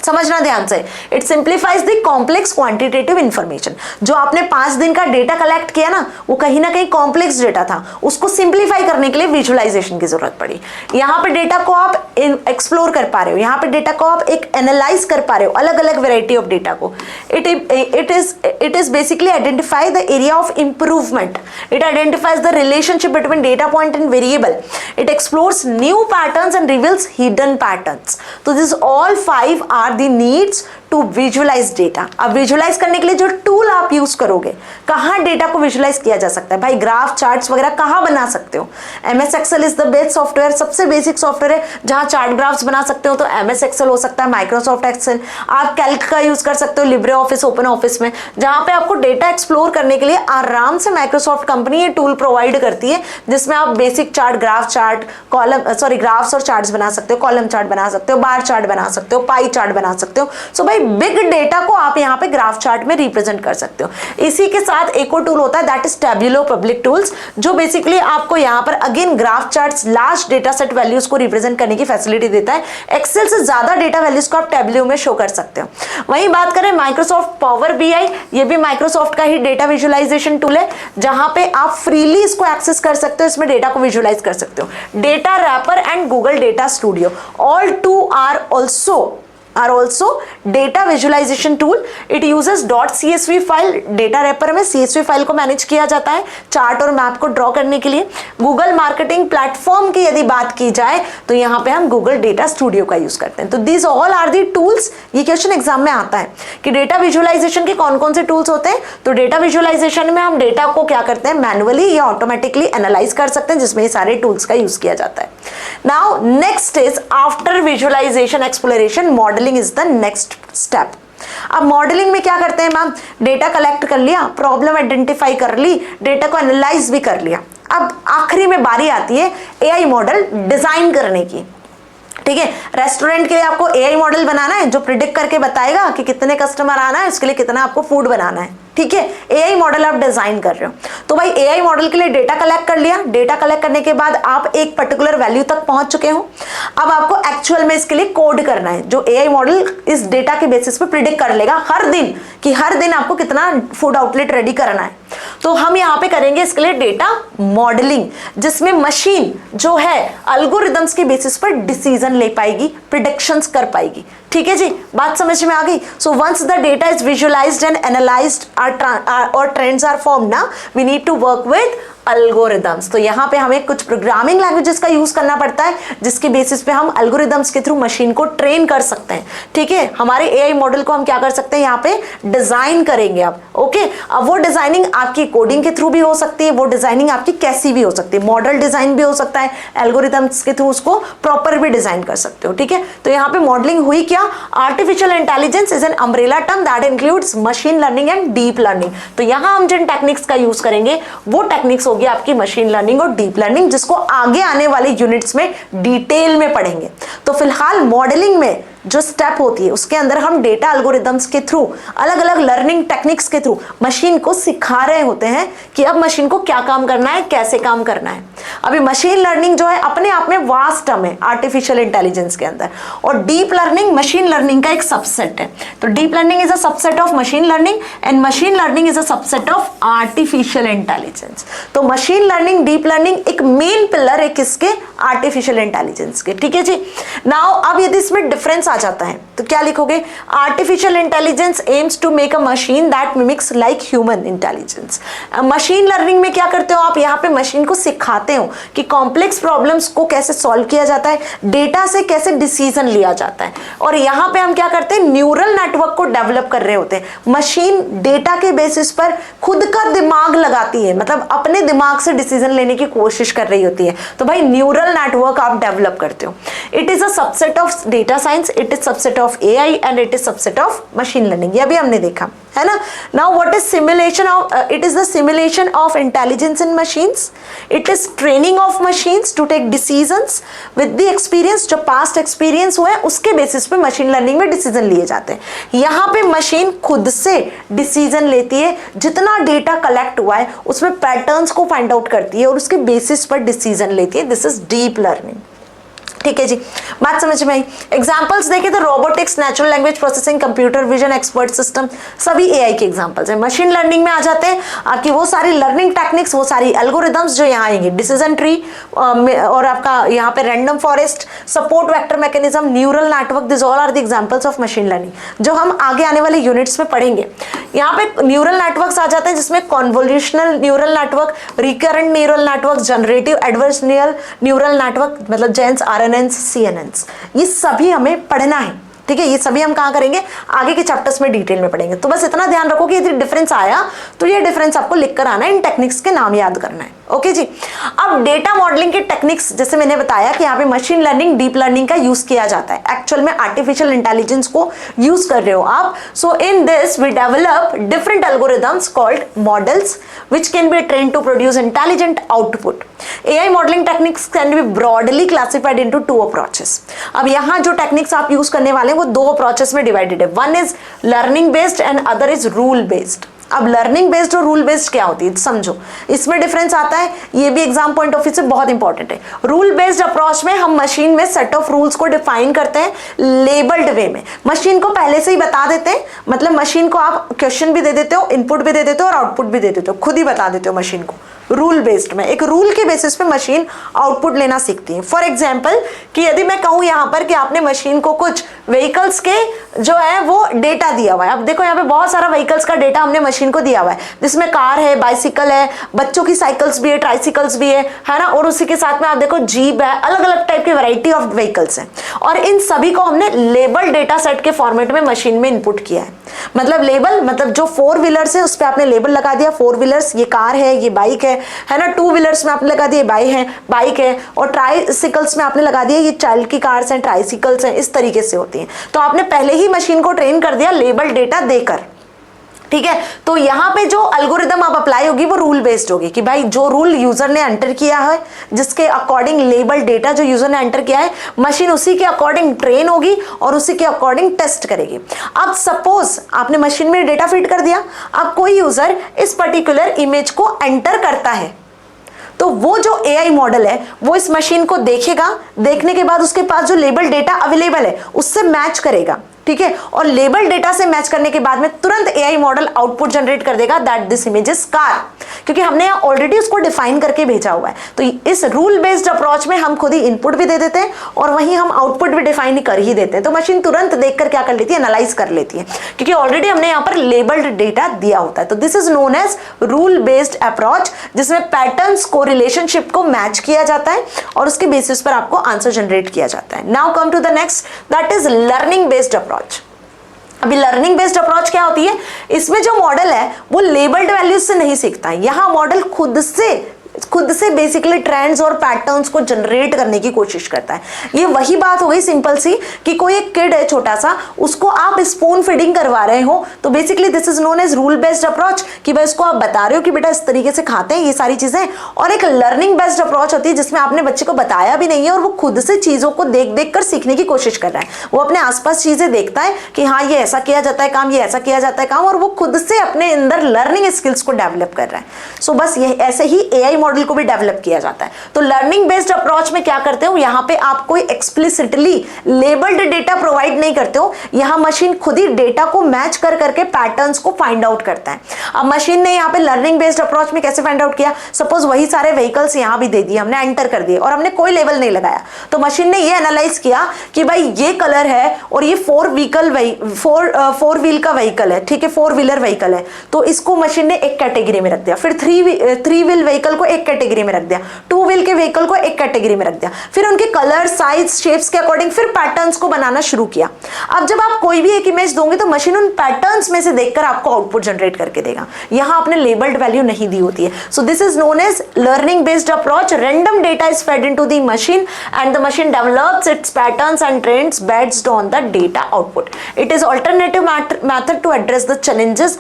समझना ध्यान से। It simplifies the complex quantitative information. जो आपने 5 दिन का डेटा कलेक्ट किया ना, वो कहीं ना कहीं कॉम्प्लेक्स डेटा था, उसको सिंप्लीफाई करने के लिए विजुअलाइजेशन की जरूरत पड़ी। यहाँ पे डेटा को आप एक्सप्लोर कर पा रहे हो, यहाँ पे डेटा को आप एक एनालाइज कर पा रहे हो, अलग अलग वेराइटी ऑफ डेटा को। It is basically identify the area of improvement. It identifies the relationship between data point and variable. It explores new patterns and reveals hidden patterns. तो this all 5 are the needs to visualize data। अब visualize करने के लिए जो tool आप use करोगे, कहाँ data को विजुअलाइज किया जा सकता है भाई, ग्राफ चार्ट्स वगैरह कहाँ बना सकते हो? MS Excel is the best software, सबसे बेसिक सॉफ्टवेयर है जहाँ चार्ट ग्राफ्स बना सकते हो। तो MS Excel हो सकता है, माइक्रोसॉफ्ट एक्सेल, आप कैल्क का यूज कर सकते हो, लिब्रे ऑफिस, ओपन ऑफिस में, जहाँ पे आपको डेटा एक्सप्लोर करने के लिए आराम से माइक्रोसॉफ्ट कंपनी ये टूल प्रोवाइड करती है, जिसमें आप basic chart, graph chart, graphs और चार्ट्स बना सकते हो, कॉलम चार्ट बना सकते हो, बार चार्ट बना सकते हो, पाई चार्ट बना सकते हो। सो भाई बिग डेटा को आप यहाँ पे ग्राफ चार्ट में रिप्रेजेंट कर सकते हो। इसी के साथ एक और टूल होता है दैट इज टैब्यूलो पब्लिक टूल्स, जो बेसिकली आपको यहाँ पर again graph charts, large data set values को रिप्रेजेंट करने की फैसिलिटी देता है। एक्सेल से ज्यादा डेटा वैल्यूज को आप टैब्यूलो में शो कर सकते हो। वहीं बात करें माइक्रोसॉफ्ट पावर BI, ये भी माइक्रोसॉफ्ट का ही डेटा विजुअलाइजेशन टूल है, जहां पे आप फ्रीली इसको एक्सेस कर सकते हो, इसमें डेटा को विजुअलाइज कर सकते हो। Datawrapper and Google Data Studio, all two are also data visualization tool. It uses .csv file, Datawrapper में CSV फाइल को मैनेज किया जाता है चार्ट और मैप को ड्रॉ करने के लिए। गूगल मार्केटिंग प्लेटफॉर्म की यदि बात की जाए तो यहाँ पे हम गूगल डेटा स्टूडियो का यूज करते हैं। तो these all are the tools। ये क्वेश्चन एग्जाम में आता है कि डेटा विजुअलाइजेशन के कौन कौन से टूल्स होते हैं। तो डेटा विजुअलाइजेशन में हम डेटा को क्या करते हैं, मैनुअली या ऑटोमेटिकली एनालाइज कर सकते हैं, जिसमें ये सारे टूल्स का यूज किया जाता है। Now next is after visualisation exploration, modelling is the next step. अब मॉडलिंग में क्या करते हैं मैम, डेटा कलेक्ट कर लिया, प्रॉब्लम आइडेंटिफाई कर ली, डेटा को एनालाइज भी कर लिया। अब आखिरी में बारी आती है AI मॉडल डिजाइन करने की। ठीक है, रेस्टोरेंट के लिए आपको AI मॉडल बनाना है जो प्रिडिक्ट करके बताएगा कि कितने कस्टमर आना है, उसके लिए कितना आपको फूड बनाना है। ठीक है, AI मॉडल आप डिजाइन कर रहे हो, तो भाई AI मॉडल के लिए डेटा कलेक्ट कर लिया। डेटा कलेक्ट करने के बाद आप एक पर्टिकुलर वैल्यू तक पहुंच चुके हो। अब आपको एक्चुअल में इसके लिए कोड करना है, जो AI मॉडल इस डेटा के बेसिस पे प्रिडिक्ट कर लेगा हर दिन कि हर दिन आपको कितना फूड आउटलेट रेडी करना है। तो हम यहाँ पे करेंगे इसके लिए डेटा मॉडलिंग, जिसमें मशीन जो है एल्गोरिदम्स के बेसिस पर डिसीजन ले पाएगी, प्रिडिक्शंस कर पाएगी। ठीक है जी, बात समझ में आ गई। So once the data is visualised and analysed और ट्रेंड्स आर फॉर्म्ड, ना we need to work with algorithms. तो यहाँ पे हमें कुछ प्रोग्रामिंग लैंग्वेजेस का यूज करना पड़ता है, जिसके बेसिस पे हम एल्गोरिदम्स के थ्रू मशीन को ट्रेन कर सकते हैं। ठीक है, हमारे AI मॉडल को हम क्या कर सकते हैं, यहाँ पे डिजाइन करेंगे अब। ओके, अब वो डिजाइनिंग आपकी कोडिंग के थ्रू भी हो सकती है, वो डिजाइनिंग आपकी कैसी भी हो सकती है, मॉडल डिजाइन भी हो सकता है, एल्गोरिदम्स के थ्रू उसको प्रॉपर भी डिजाइन कर सकते हो। ठीक है, तो यहाँ पे मॉडलिंग हुई क्या, artificial intelligence is an umbrella term that includes machine learning and deep learning. तो यहाँ हम जिन टेक्निक्स का यूज करेंगे वो टेक्निक्स होगी आपकी मशीन लर्निंग और डीप लर्निंग, जिसको आगे आने वाले यूनिट्स में डिटेल में पढ़ेंगे। तो फिलहाल मॉडलिंग में जो स्टेप होती है उसके अंदर हम डेटा एल्गोरिदम्स के थ्रू, अलग अलग लर्निंग टेक्निक्स के थ्रू मशीन को सिखा रहे होते हैं कि अब मशीन को क्या काम करना है, कैसे काम करना है। अभी मशीन लर्निंग जो है अपने आप में वास्ट टर्म है आर्टिफिशियल इंटेलिजेंस के अंदर, और डीप लर्निंग मशीन लर्निंग का एक सबसेट है। तो deep learning is a subset of machine learning and machine learning is a subset of artificial intelligence. तो मशीन लर्निंग, डीप लर्निंग एक मेन पिलर है किसके, आर्टिफिशियल इंटेलिजेंस के। ठीक है जी। नाउ अब यदि इसमें डिफरेंस आ जाता है तो क्या लिखोगे, artificial intelligence aims to make a machine that mimics like human intelligence. Machine learning में क्या करते हो आप, यहाँ पे मशीन को सिखाते हो कि कॉम्प्लेक्स प्रॉब्लम्स को कैसे सॉल्व किया जाता है, डेटा से कैसे डिसीजन लिया जाता है। और यहाँ पे हम क्या करते हैं, न्यूरल नेटवर्क को डेवलप कर रहे होते हैं। मशीन डेटा के बेसिस पर खुद का दिमाग लगाती है, मतलब अपने दिमाग से डिसीजन लेने की कोशिश कर रही होती है। तो भाई न्यूरल नेटवर्क आप डेवलप करते हो। It is a subset of data science, it is subset of AI and it is subset of machine learning. ये भी हमने देखा है ना। Now what is simulation of, it is the simulation of intelligence in machines, it is training of machines to take decisions with the experience. जो past experience हुआ है उसके बेसिस पे मशीन लर्निंग में डिसीजन लिए जाते हैं। यहाँ पे मशीन खुद से डिसीजन लेती है, जितना डेटा कलेक्ट हुआ है उसमें पैटर्न्स को फाइंड आउट करती है और उसके बेसिस पर डिसीजन लेती है। This is deep learning. ठीक है जी, बात समझ में आई। एग्जांपल्स देखें तो robotics, natural language processing, computer vision, expert system, सभी एआई के एग्जांपल्स हैं। मशीन लर्निंग में आ जाते हैं आपकी वो सारी लर्निंग टेक्निक्स, वो सारी एल्गोरिदम्स जो यहाँ आएंगे, डिसीजन ट्री और आपका यहाँ पे random forest, support vector mechanism, neural network, this all are the examples of machine learning जो हम आगे आने वाले यूनिट्स में पढ़ेंगे। यहाँ पे न्यूरल नेटवर्क्स आ जाते हैं जिसमें convolutional neural network, recurrent neural network, generative adversarial neural network, मतलब जेन्स, आरएनएन्स, सीएनएन्स, ये सभी हमें पढ़ना है। ठीक है, ये सभी हम कहाँ करेंगे, आगे के चैप्टर्स में डिटेल में पढ़ेंगे। तो बस इतना ध्यान रखो कि यदि डिफरेंस आया तो ये डिफरेंस आपको लिख कर आना है, इन टेक्निक्स के नाम याद करना है। ओके जी। अब डेटा मॉडलिंग के टेक्निक्स, जैसे मैंने बताया कि यहाँ पे मशीन लर्निंग, डीप लर्निंग का यूज किया जाता है। एक्चुअल में आर्टिफिशियल इंटेलिजेंस को यूज कर रहे हो आप। So in this we develop different algorithms called models which can be trained to produce intelligent output. AI modeling techniques can be broadly classified into two approaches. अब यहाँ जो techniques आप use करने वाले हैं वो दो अप्रोचेस में डिवाइडेड है। One is learning based and other is rule based. अब लर्निंग बेस्ड और रूल बेस्ड क्या होती है समझो, इसमें डिफरेंस आता है। ये भी एग्जाम पॉइंट ऑफ व्यू से बहुत इंपॉर्टेंट है। रूल बेस्ड अप्रोच में हम मशीन में सेट ऑफ रूल्स को डिफाइन करते हैं लेबल्ड वे में। मशीन को पहले से ही बता देते हैं, मतलब मशीन को आप क्वेश्चन भी दे देते हो, इनपुट भी दे देते हो और आउटपुट भी दे देते हो, खुद ही बता देते हो मशीन को। रूल बेस्ड में एक रूल के बेसिस पे मशीन आउटपुट लेना सीखती है। फॉर एग्जाम्पल कि यदि मैं कहूँ यहाँ पर कि आपने मशीन को कुछ व्हीकल्स के जो है वो डेटा दिया हुआ है। अब देखो यहाँ पे बहुत सारा व्हीकल्स का डेटा हमने मशीन को दिया हुआ है, जिसमें कार है, बाइसिकल है, बच्चों की साइकिल्स भी है, ट्राइसिकल्स भी है ना, और उसी के साथ में आप देखो जीप है, अलग अलग टाइप की वैरायटी ऑफ व्हीकल्स हैं। और इन सभी को हमने लेबल डेटा सेट के फॉर्मेट में मशीन में इनपुट किया है। मतलब लेबल, मतलब जो फोर व्हीलर्स है उस पर आपने लेबल लगा दिया, फोर व्हीलर्स ये कार है, ये बाइक है ना। टू व्हीलर्स में आपने लगा दिया बाइक है, और ट्राइसिकल्स में आपने लगा दिया ये चाइल्ड की कार्स हैं, ट्राइसिकल्स हैं, इस तरीके से होती हैं। तो आपने पहले ही मशीन को ट्रेन कर दिया लेबल डेटा देकर। ठीक है, तो यहाँ पे जो एल्गोरिदम आप अप्लाई होगी वो रूल बेस्ड होगी कि भाई जो रूल यूजर ने एंटर किया है, जिसके अकॉर्डिंग लेबल डेटा जो यूजर ने एंटर किया है, मशीन उसी के अकॉर्डिंग ट्रेन होगी और उसी के अकॉर्डिंग टेस्ट करेगी। अब सपोज आपने मशीन में डेटा फीड कर दिया, अब कोई यूजर इस पर्टिकुलर इमेज को एंटर करता है, तो वो जो एआई मॉडल है वो इस मशीन को देखेगा, देखने के बाद उसके पास जो लेबल डेटा अवेलेबल है उससे मैच करेगा। ठीक है, और लेबल डेटा से मैच करने के बाद में तुरंत एआई मॉडल आउटपुट जनरेट कर देगा that this image is car, क्योंकि हमने ऑलरेडी उसको डिफाइन करके भेजा हुआ है। तो इस रूल बेस्ड अप्रोच में हम खुद ही इनपुट भी दे देते हैं और वहीं हम आउटपुट भी डिफाइन कर ही देते हैं। तो मशीन तुरंत देखकर क्या कर लेती है, एनालाइज कर लेती है, क्योंकि ऑलरेडी हमने यहाँ पर लेबल्ड डेटा दिया होता है। तो this is known as rule based approach, जिसमें पैटर्न्स को, रिलेशनशिप को मैच किया जाता है और उसके बेसिस पर आपको आंसर जनरेट किया जाता है। Now come to the next, that is learning based approach. अभी लर्निंग बेस्ड अप्रोच क्या होती है, इसमें जो मॉडल है वो लेबल्ड वैल्यूज से नहीं सीखता है। यहाँ मॉडल खुद से खुद से बेसिकली ट्रेंड्स और पैटर्न्स को जनरेट करने की कोशिश करता है। ये वही बात हो गई सिंपल सी कि कोई एक किड है छोटा सा, उसको आप स्पून फीडिंग करवा रहे हो, तो basically this is known as rule based approach कि भाई उसको आप बता रहे हो कि बेटा इस तरीके से खाते हैं ये सारी चीजें। और एक लर्निंग बेस्ड अप्रोच होती है जिसमें आपने बच्चे को बताया भी नहीं है और वो खुद से चीजों को देख देख कर सीखने की कोशिश कर रहा है। वो अपने आसपास चीजें देखता है कि हाँ ये ऐसा किया जाता है काम, ये ऐसा किया जाता है काम, और वो खुद से अपने अंदर लर्निंग स्किल्स को डेवलप कर रहा है। सो बस ये ऐसे ही एआई मॉडल को भी डेवलप किया जाता है। तो लर्निंग बेस्ड अप्रोच में क्या करते हो, यहाँ पे आप कोई एक्सप्लिसिटली लेबल्ड डेटा प्रोवाइड नहीं करते हो, यहाँ मशीन खुद ही डेटा को मैच कर करके पैटर्न्स को फाइंड आउट करता है। अब मशीन ने यहाँ पे लर्निंग बेस्ड अप्रोच में कैसे फाइंड आउट किया, सपोज वही सारे व्हीकल्स यहाँ भी दे दिए, हमने एंटर कर दिए और हमने कोई लेबल नहीं लगाया, तो मशीन ने ये एनालाइज किया कि भाई ये कलर है और ये फोर व्हील का व्हीकल है, ठीक है, 4 व्हीलर व्हीकल है, तो इसको मशीन ने एक कैटेगरी में रख दिया। फिर 3 व्हील व्हीकल को एक कैटेगरी में रख दिया, 2 व्हील के व्हीकल को एक कैटेगरी में रख दिया, फिर उनके कलर साइज शेप्स के अकॉर्डिंग फिर पैटर्न्स को बनाना शुरू किया। अब जब आप कोई भी एक इमेज दोगे तो मशीन उन पैटर्न्स में से देखकर आपको आउटपुट जनरेट करके देगा। यहां आपने लेबल्ड वैल्यू नहीं दी होती है। So this is known as learning based approach. Random data is fed into the machine and the machine develops its patterns and trends based on the data output. It is alternative method to address the challenges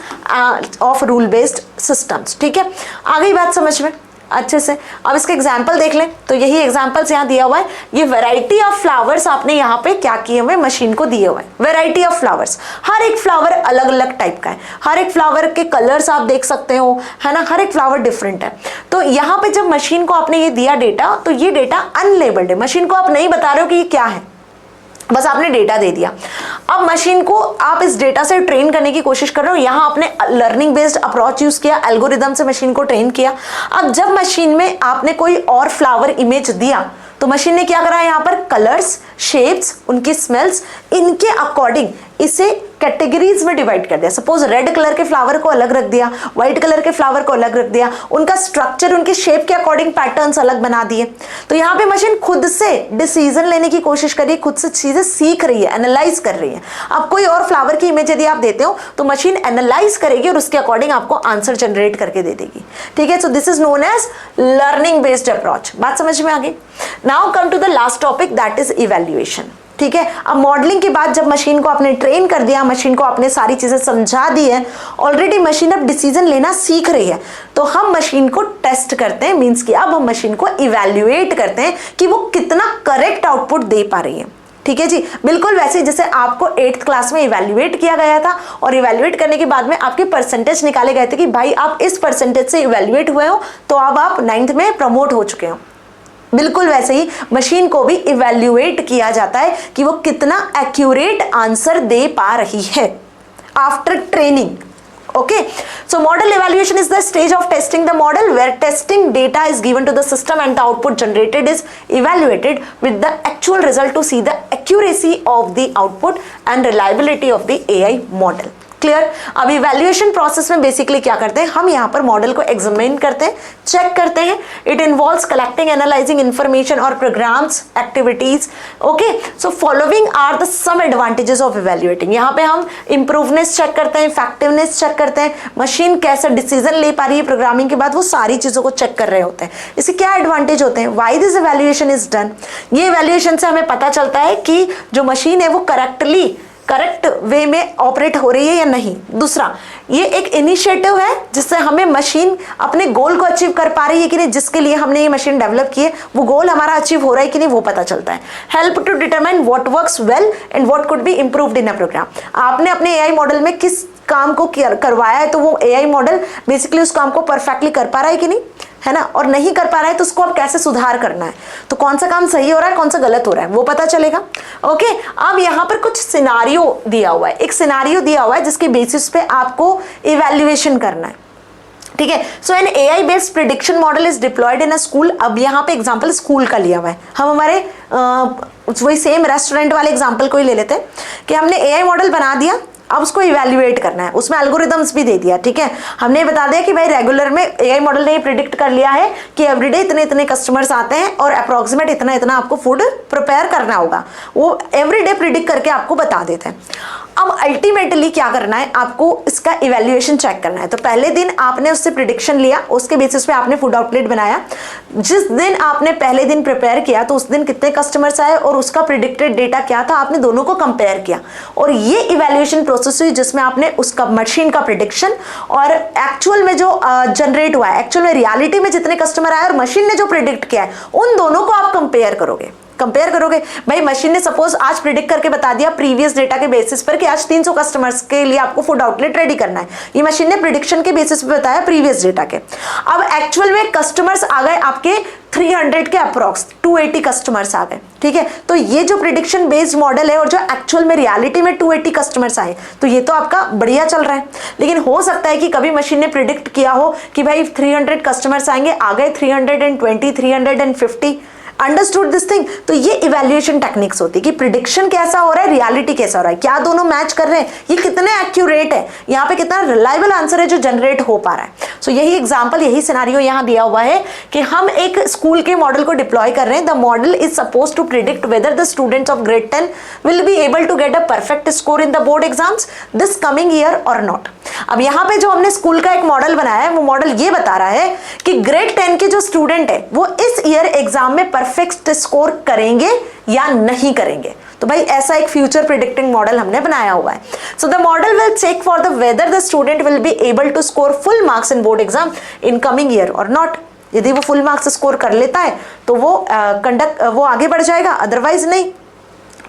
of rule based systems. ठीक है, आ गई बात समझ में अच्छे से। अब इसका एग्जाम्पल देख लें, तो यही एग्जाम्पल्स यहाँ दिया हुआ है। ये वैरायटी ऑफ फ्लावर्स आपने यहाँ पे क्या किए हुए, मशीन को दिए हुए हैं। वैरायटी ऑफ फ्लावर्स, हर एक फ्लावर अलग अलग टाइप का है, हर एक फ्लावर के कलर्स आप देख सकते हो, है ना, हर एक फ्लावर डिफरेंट है। तो यहाँ पे जब मशीन को आपने ये दिया डेटा, तो ये डेटा अनलेबल्ड है, मशीन को आप नहीं बता रहे हो कि ये क्या है, बस आपने डेटा दे दिया। अब मशीन को आप इस डेटा से ट्रेन करने की कोशिश कर रहे हो। यहां आपने लर्निंग बेस्ड अप्रोच यूज किया, एल्गोरिदम से मशीन को ट्रेन किया। अब जब मशीन में आपने कोई और फ्लावर इमेज दिया, तो मशीन ने क्या करा, यहां पर कलर्स, शेप्स, उनकी स्मेल्स, इनके अकॉर्डिंग इसे कैटेगरीज में डिवाइड कर दिया। सपोज रेड कलर के फ्लावर को अलग रख दिया, व्हाइट कलर के फ्लावर को अलग रख दिया, उनका स्ट्रक्चर, उनके शेप के अकॉर्डिंग पैटर्न्स अलग बना दिए। तो यहाँ पे मशीन खुद से डिसीजन लेने की कोशिश कर रही है, खुद से चीजें सीख रही है, एनालाइज कर रही है। अब कोई और फ्लावर की इमेज यदि आप देते हो तो मशीन एनालाइज करेगी और उसके अकॉर्डिंग आपको आंसर जनरेट करके दे देगी। ठीक है, so this is known as learning based approach. बात समझ में आ गई। Now come to the last topic, that is evaluation. ठीक है, अब मॉडलिंग के बाद जब मशीन को आपने ट्रेन कर दिया, मशीन को आपने सारी चीजें समझा दी है, ऑलरेडी मशीन अब डिसीजन लेना सीख रही है, तो हम मशीन को टेस्ट करते हैं, मींस कि अब हम मशीन को इवैल्यूएट करते हैं कि वो कितना करेक्ट आउटपुट दे पा रही है। ठीक है जी, बिल्कुल वैसे जैसे आपको 8th क्लास में इवैल्यूएट किया गया था और इवैल्यूएट करने के बाद में आपके परसेंटेज निकाले गए थे कि भाई आप इस परसेंटेज से इवैल्यूएट हुए हो तो अब आप 9th में प्रमोट हो चुके हो। बिल्कुल वैसे ही मशीन को भी इवैल्यूएट किया जाता है कि वो कितना एक्यूरेट आंसर दे पा रही है after training. Okay, so model evaluation is the stage of testing the model where testing data is given to the system and the output generated is evaluated with the actual result to see the accuracy of the output and reliability of the AI model. Clear. अब evaluation process में basically क्या करते हैं, हम यहाँ पर model को examine करते हैं, चेक करते हैं। It involves collecting, analysing information और programs activities. Okay, so following are the some advantages of evaluating. यहाँ पे हम इंप्रूवनेस चेक करते हैं, इफेक्टिवनेस चेक करते हैं, मशीन कैसे डिसीजन ले पा रही है प्रोग्रामिंग के बाद, वो सारी चीजों को चेक कर रहे होते हैं। इससे क्या एडवांटेज होते हैं, why this evaluation is done. ये इवैल्यूएशन से हमें पता चलता है कि जो मशीन है वो करेक्ट वे में ऑपरेट हो रही है या नहीं। दूसरा, ये एक इनिशिएटिव है जिससे हमें मशीन अपने गोल को अचीव कर पा रही है कि नहीं, जिसके लिए हमने ये मशीन डेवलप की है वो गोल हमारा अचीव हो रहा है कि नहीं वो पता चलता है। Help to determine what works well and what could be improved in a program. आपने अपने एआई मॉडल में किस काम को करवाया है तो वो एआई मॉडल बेसिकली उस काम को परफेक्टली कर पा रहा है कि नहीं, है ना, और नहीं कर पा रहा है तो उसको अब कैसे सुधार करना है, तो कौन सा काम सही हो रहा है कौन सा गलत हो रहा है वो पता चलेगा। ओके, अब यहाँ पर कुछ सिनारियो दिया हुआ है, एक सिनारियो दिया हुआ है जिसके बेसिस पे आपको इवैल्यूएशन करना है। ठीक है, so an AI based prediction model is deployed in a school. अब यहाँ पे एग्जांपल स्कूल का लिया हुआ है, हम हमारे वही सेम रेस्टोरेंट वाले एग्जांपल को ही ले लेते हैं कि हमने एआई मॉडल बना दिया, अब उसको इवैल्यूएट करना है, उसमें एल्गोरिदम्स भी दे दिया। ठीक है, हमने बता दिया कि भाई रेगुलर में एआई मॉडल ने प्रिडिक्ट कर लिया है कि एवरीडे इतने इतने कस्टमर्स आते हैं और अप्रोक्सीमेट इतना इतना आपको फूड प्रिपेयर करना होगा, वो एवरीडे प्रिडिक्ट करके आपको बता देते हैं। अब अब अल्टीमेटली क्या करना है, आपको इसका इवैल्यूएशन चेक करना है। तो पहले दिन आपने उससे प्रिडिक्शन लिया, उसके बेसिस पे आपने फूड आउटलेट बनाया। जिस दिन आपने पहले दिन प्रिपेयर किया तो उस दिन कितने कस्टमर्स आए और उसका प्रिडिक्टेड डेटा क्या था, आपने दोनों को कंपेयर किया और ये इवैल्यूएशन प्रोसेस हुई जिसमें आपने उसका मशीन का प्रिडिक्शन और एक्चुअल में जो जनरेट हुआ है, एक्चुअल में रियलिटी में जितने कस्टमर आए और मशीन ने जो प्रिडिक्ट किया है, उन दोनों को आप कंपेयर करोगे। भाई मशीन ने सपोज आज प्रिडिक्ट करके बता दिया प्रीवियस डेटा के बेसिस पर कि आज 300 कस्टमर्स के लिए आपको फूड आउटलेट रेडी करना है। ये मशीन ने प्रिडिक्शन के बेसिस पे बताया प्रीवियस डेटा के। अब एक्चुअल में कस्टमर्स आ गए आपके 300 के अप्रॉक्स 280 कस्टमर्स आ गए, ठीक है। तो ये जो प्रिडिक्शन बेस्ड मॉडल है और जो एक्चुअल में रियलिटी में 280 कस्टमर्स आए, तो ये तो आपका बढ़िया चल रहा है। लेकिन हो सकता है कि कभी मशीन ने प्रिडिक्ट किया हो कि भाई 300 कस्टमर्स आएंगे, आ गए 320 350। Understood this thing. तो ये इवैल्यूएशन टेक्निक्स होती है कि प्रिडिक्शन कैसा हो रहा है, रियलिटी कैसा हो रहा है, क्या दोनों मैच कर रहे हैं, ये कितने एक्यूरेट है, यहाँ पे कितना रिलायबल आंसर है जो जनरेट हो पा रहा है। सो यही एग्जांपल, यही सिनेरियो यहाँ दिया हुआ है कि हम एक स्कूल के मॉडल को डिप्लॉय कर रहे हैं। The model is suppose to predict whether the students of grade 10 will be able to get a perfect score in the board exams this coming year और नॉट। अब यहाँ पे जो हमने स्कूल का एक मॉडल बनाया है, वो मॉडल ये बता रहा है कि ग्रेड 10 के जो स्टूडेंट है वो इस ईयर एग्जाम में परफेक्ट स्कोर करेंगे या नहीं करेंगे। तो भाई ऐसा एक फ्यूचर प्रिडिक्टिंग मॉडल हमने बनाया हुआ है। So the model will check for the whether the student will be able to score full marks in board exam in coming year और नॉट। यदि वो फुल मार्क्स स्कोर कर लेता है तो वो आगे बढ़ जाएगा, अदरवाइज नहीं,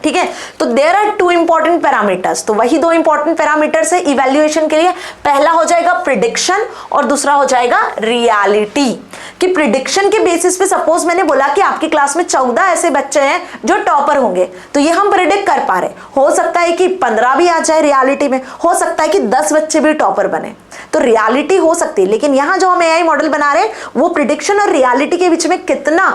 ठीक है। तो there are two important parameters, तो वही दो इंपॉर्टेंट पैरामीटर्स है इवैल्यूएशन के लिए। पहला हो जाएगा प्रिडिक्शन और दूसरा हो जाएगा रियलिटी। कि प्रिडिक्शन के बेसिस पे सपोज मैंने बोला कि आपकी क्लास में 14 ऐसे बच्चे हैं जो टॉपर होंगे, तो ये हम प्रिडिक्ट कर पा रहे। हो सकता है कि 15 भी आ जाए रियलिटी में, हो सकता है कि 10 बच्चे भी टॉपर बने, तो रियलिटी हो सकती है। लेकिन यहां जो हम एआई मॉडल बना रहे हैं वो प्रिडिक्शन और रियलिटी के बीच में कितना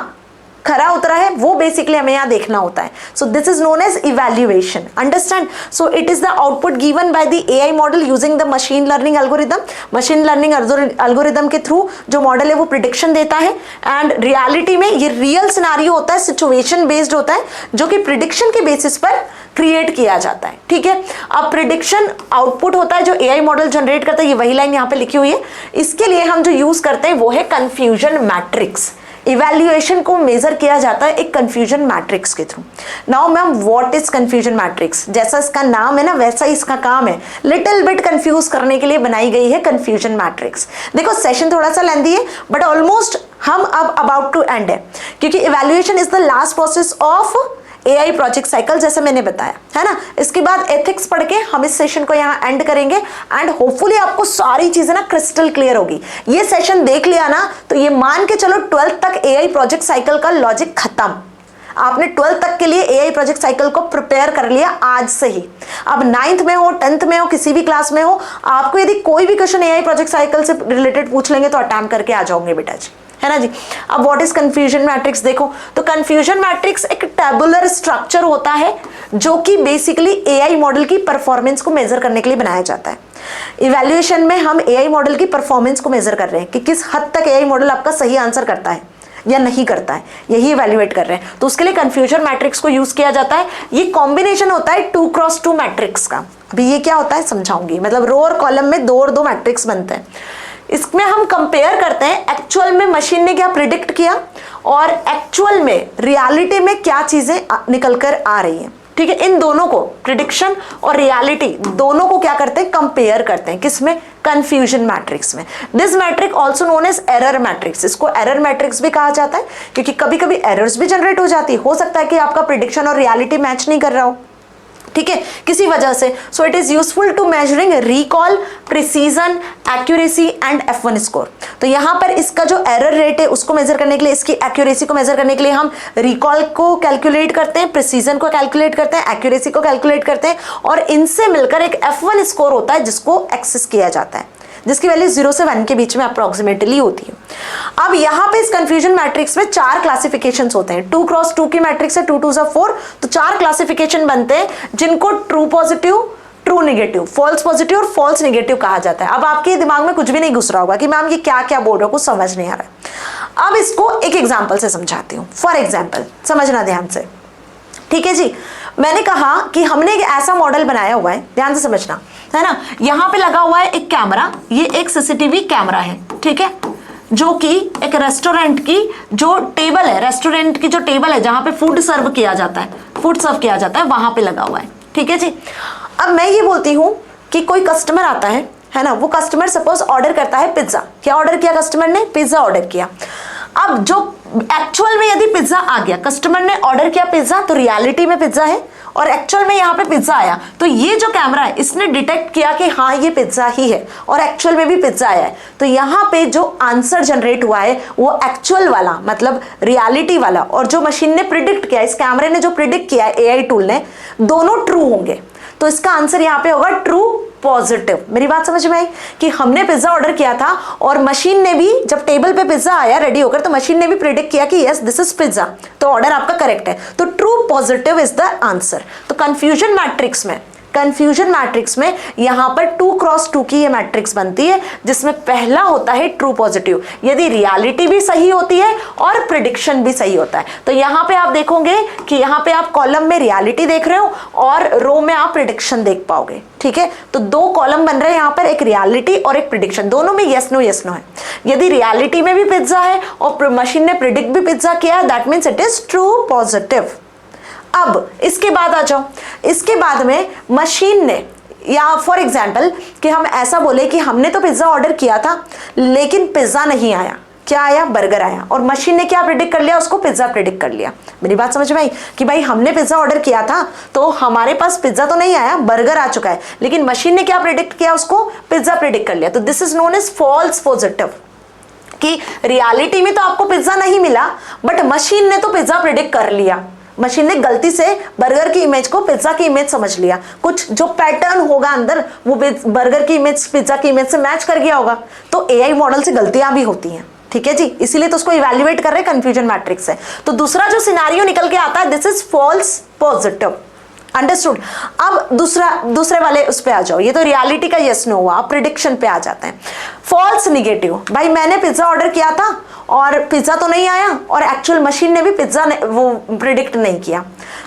खरा उतरा है वो बेसिकली हमें यहाँ देखना होता है। So this is known as evaluation, understand. So it is the output given by the AI model using the machine learning algorithm. Machine learning algorithm के थ्रू जो मॉडल है वो प्रिडिक्शन देता है एंड रियलिटी में ये रियल सिनेरियो होता है, सिचुएशन बेस्ड होता है, जो कि प्रिडिक्शन के बेसिस पर क्रिएट किया जाता है, ठीक है। अब प्रिडिक्शन आउटपुट होता है जो एआई मॉडल जनरेट करता है, ये वही लाइन यहाँ पे लिखी हुई है। इसके लिए हम जो यूज करते हैं वो है कंफ्यूजन मैट्रिक्स। इवैल्यूएशन को मेजर किया जाता है एक कंफ्यूजन मैट्रिक्स के through. Now ma'am what is confusion matrix? जैसा इसका नाम है ना वैसा ही इसका काम है, लिटिल बिट कंफ्यूज करने के लिए बनाई गई है कंफ्यूजन मैट्रिक्स। देखो सेशन थोड़ा सा लेंथी है बट ऑलमोस्ट हम अब अबाउट टू एंड है, क्योंकि evaluation is the last process of AI project cycle, जैसे मैंने बताया है ना। इसके बाद एथिक्स पढ़ के हम इस सेशन को यहाँ एंड करेंगे एंड होपफुली आपको सारी चीजें ना क्रिस्टल क्लियर होगी। ये सेशन देख लिया ना तो ये मान के चलो 12th तक एआई प्रोजेक्ट साइकिल का लॉजिक खत्म। आपने 12th तक के लिए एआई प्रोजेक्ट साइकिल को प्रिपेयर कर लिया आज से ही। अब 9th में हो, 10th में हो, किसी भी क्लास में हो, आपको यदि कोई भी क्वेश्चन एआई प्रोजेक्ट साइकिल से रिलेटेड पूछ लेंगे तो अटेम्प्ट करके आ जाओगे बेटा जी, है ना जी। अब व्हाट इज कंफ्यूजन मैट्रिक्स देखो, तो कंफ्यूजन मैट्रिक्स एक टेबुलर स्ट्रक्चर होता है जो कि बेसिकली एआई मॉडल की परफॉर्मेंस को मेजर करने के लिए बनाया जाता है। इवैल्यूएशन में हम एआई मॉडल की परफॉर्मेंस को मेजर कर रहे हैं कि किस हद तक एआई मॉडल आपका सही आंसर करता है या नहीं करता है, यही इवैल्यूएट कर रहे हैं। तो उसके लिए कंफ्यूजन मैट्रिक्स को यूज किया जाता है। ये कॉम्बिनेशन होता है 2x2 मैट्रिक्स का। अभी ये क्या होता है समझाऊंगी, मतलब रो और कॉलम में 2 और 2 मैट्रिक्स बनते हैं। इसमें हम कंपेयर करते हैं एक्चुअल में मशीन ने क्या प्रिडिक्ट किया और एक्चुअल में रियलिटी में क्या चीजें निकल कर आ रही हैं, ठीक है। इन दोनों को, प्रिडिक्शन और रियलिटी दोनों को क्या करते हैं, कंपेयर करते हैं। किसमें? कंफ्यूजन मैट्रिक्स में। This metric also known as error matrix. इसको एरर मैट्रिक्स भी कहा जाता है क्योंकि कभी कभी एरर्स भी जनरेट हो जाती है। हो सकता है कि आपका प्रिडिक्शन और रियलिटी मैच नहीं कर रहा हो, ठीक है, किसी वजह से। So it is useful to measuring recall, precision, accuracy and F1 score. तो यहाँ पर इसका जो एरर रेट है उसको मेजर करने के लिए, इसकी एक्यूरेसी को मेजर करने के लिए हम रिकॉल को कैलकुलेट करते हैं, प्रिसीजन को कैलकुलेट करते हैं, एक्यूरेसी को कैलकुलेट करते हैं और इनसे मिलकर एक F1 स्कोर होता है जिसको एक्सेस किया जाता है, जिसकी वैल्यू 0 से 1 के बीच में अप्रोक्सीमेटली होती है। अब यहाँ पे इस कंफ्यूजन मैट्रिक्स में 4 क्लासिफिकेशंस होते हैं। 2x2 की मैट्रिक्स है, 2 2 4, तो 4 क्लासिफिकेशन बनते हैं जिनको true positive, true negative, false positive और फॉल्स नेगेटिव कहा जाता है। अब आपके दिमाग में कुछ भी नहीं घुस रहा होगा कि मैम ये क्या क्या बोल रहे हो, कुछ समझ नहीं आ रहा है। अब इसको एक एग्जाम्पल से समझाती हूँ। फॉर एग्जाम्पल समझना ध्यान से, ठीक है जी। मैंने कहा कि हमने एक ऐसा मॉडल बनाया हुआ है, ध्यान से समझना, है ना। यहाँ पे लगा हुआ है एक कैमरा, ये एक सीसीटीवी कैमरा है, ठीक है, जो कि एक रेस्टोरेंट की जो टेबल है, रेस्टोरेंट की जो टेबल है जहां पे फूड सर्व किया जाता है, फूड सर्व किया जाता है, वहां पे लगा हुआ है, ठीक है जी। अब मैं ये बोलती हूं कि कोई कस्टमर आता है ना, वो कस्टमर सपोज ऑर्डर करता है पिज्जा। क्या ऑर्डर किया कस्टमर ने? पिज्जा ऑर्डर किया। अब जो एक्चुअल में यदि पिज्जा आ गया, कस्टमर ने ऑर्डर किया पिज्जा, तो रियलिटी में पिज्जा है और एक्चुअल में यहाँ पे पिज्जा आया, तो ये जो कैमरा है इसने डिटेक्ट किया कि हाँ ये पिज्जा ही है और एक्चुअल में भी पिज्जा आया है। तो यहाँ पे जो आंसर जनरेट हुआ है वो एक्चुअल वाला, मतलब रियलिटी वाला, और जो मशीन ने प्रिडिक्ट किया, इस कैमरे ने जो प्रिडिक्ट किया है एआई टूल ने, दोनों ट्रू होंगे। तो इसका आंसर यहाँ पे होगा ट्रू पॉजिटिव। मेरी बात समझ में आई कि हमने पिज्जा ऑर्डर किया था और मशीन ने भी, जब टेबल पे पिज्जा आया रेडी होकर, तो मशीन ने भी प्रिडिक्ट किया कि यस दिस इज पिज्जा, तो ऑर्डर आपका करेक्ट है। तो true positive is the answer. तो कंफ्यूजन मैट्रिक्स में यहां पर 2x2 की ये मैट्रिक्स बनती है, जिसमें पहला होता है ट्रू पॉजिटिव, यदि रियलिटी भी सही होती है और प्रिडिक्शन भी सही होता है। तो यहां पे आप देखोगे कि यहां पे आप कॉलम में रियलिटी देख रहे हो और रो में आप प्रिडिक्शन देख पाओगे, ठीक है। तो दो कॉलम बन रहे हैं यहां पर, एक रियलिटी और एक प्रिडिक्शन, दोनों में यस नो है। यदि रियलिटी में भी पिज्जा है और मशीन ने प्रिडिक्ट भी पिज्जा किया है, that means it is true positive. अब इसके बाद आ जाओ, इसके बाद में मशीन ने, या फॉर एग्जाम्पल कि हम ऐसा बोले कि हमने तो पिज्जा ऑर्डर किया था लेकिन पिज्जा नहीं आया, क्या आया? बर्गर आया, और मशीन ने क्या प्रिडिक्ट कर लिया? उसको पिज्जा प्रिडिक्ट कर लिया। मेरी बात समझ में आई कि भाई हमने पिज्जा ऑर्डर किया था तो हमारे पास पिज्जा तो नहीं आया, बर्गर आ चुका है, लेकिन मशीन ने क्या प्रिडिक्ट किया? उसको पिज्जा प्रिडिक्ट कर लिया। तो this is known as false positive, कि रियलिटी में तो आपको पिज्जा नहीं मिला बट मशीन ने तो पिज्जा प्रिडिक्ट कर लिया, मशीन ने गलती से बर्गर की इमेज को पिज्जा की इमेज समझ लिया, कुछ जो पैटर्न होगा अंदर वो बर्गर की इमेज पिज्जा की इमेज से मैच कर गया होगा। तो एआई मॉडल से गलतियां भी होती हैं, ठीक है जी, इसीलिए तो उसको इवैल्यूएट कर रहे हैं कंफ्यूजन मैट्रिक्स से। तो दूसरा जो सिनेरियो निकल के आता है, this is false positive, understood. अब दूसरे वाले उस पे आ जाओ, ये तो रियलिटी का यस नो हुआ, अब प्रिडिक्शन पे आ जाते हैं। फॉल्स निगेटिव, भाई मैंने पिज्जा ऑर्डर किया था और पिज्जा तो नहीं आया और एक्चुअल मशीन ने भी पिज्जा वो प्रिडिक्ट नहीं किया,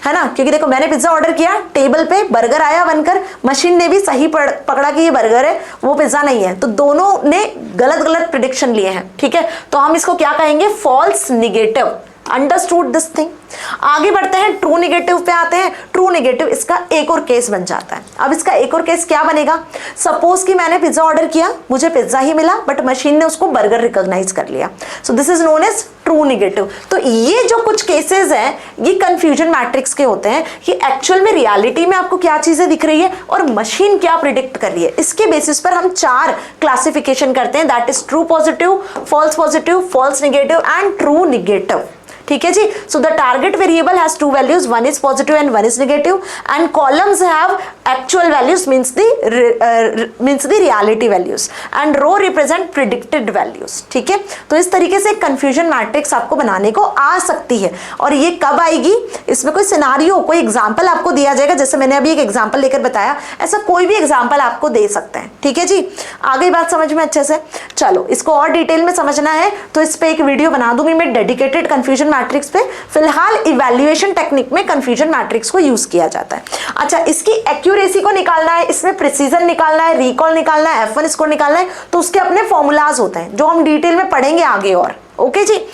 है ना, क्योंकि देखो मैंने पिज्जा ऑर्डर किया, टेबल पे बर्गर आया बनकर, मशीन ने भी सही पकड़ा कि ये बर्गर है, वो पिज्जा नहीं है, तो दोनों ने गलत प्रिडिक्शन लिए हैं, ठीक है। तो हम इसको क्या कहेंगे? False negative. Understood this thing. आगे बढ़ते हैं, ट्रू निगेटिव पे आते हैं। ट्रू निगेटिव इसका एक और केस बन जाता है। अब इसका एक और केस क्या बनेगा? सपोज कि मैंने पिज्जा ऑर्डर किया, मुझे पिज्जा ही मिला बट मशीन ने उसको बर्गर रिकॉग्नाइज कर लिया, so this is known as true negative. तो ये जो कुछ केसेस हैं ये कंफ्यूजन मैट्रिक्स के होते हैं कि एक्चुअल में रियलिटी में आपको क्या चीजें दिख रही है और मशीन क्या प्रिडिक्ट कर रही है। इसके बेसिस पर हम 4 क्लासिफिकेशन करते हैं, that is true positive, false negative and true negative, ठीक है जी। So the target variable has 2 values, one is positive and one is negative, and columns have actual values means the reality values, and row represent predicted values, ठीक है। तो इस तरीके से confusion matrix आपको बनाने को आ सकती है। और ये कब आएगी? इसमें कोई सिनारियो, कोई एग्जाम्पल आपको दिया जाएगा, जैसे मैंने अभी एक एग्जाम्पल लेकर बताया, ऐसा कोई भी एग्जाम्पल आपको दे सकते हैं, ठीक है जी। आगे बात समझ में अच्छे से, चलो इसको और डिटेल में समझना है तो इस पे एक वीडियो बना दूंगी मैं डेडिकेटेड कंफ्यूजन मैट्रिक्स पे। फिलहाल इवैल्यूएशन टेक्निक में कंफ्यूजन मैट्रिक्स को यूज किया जाता है। अच्छा, इसकी एक्यूरेसी को निकालना है, इसमें प्रिसीजन निकालना है, रिकॉल निकालना है, F1 स्कोर निकालना है, तो उसके अपने फॉर्मूलाज होते हैं जो हम डिटेल में पढ़ेंगे आगे और, ओके जी।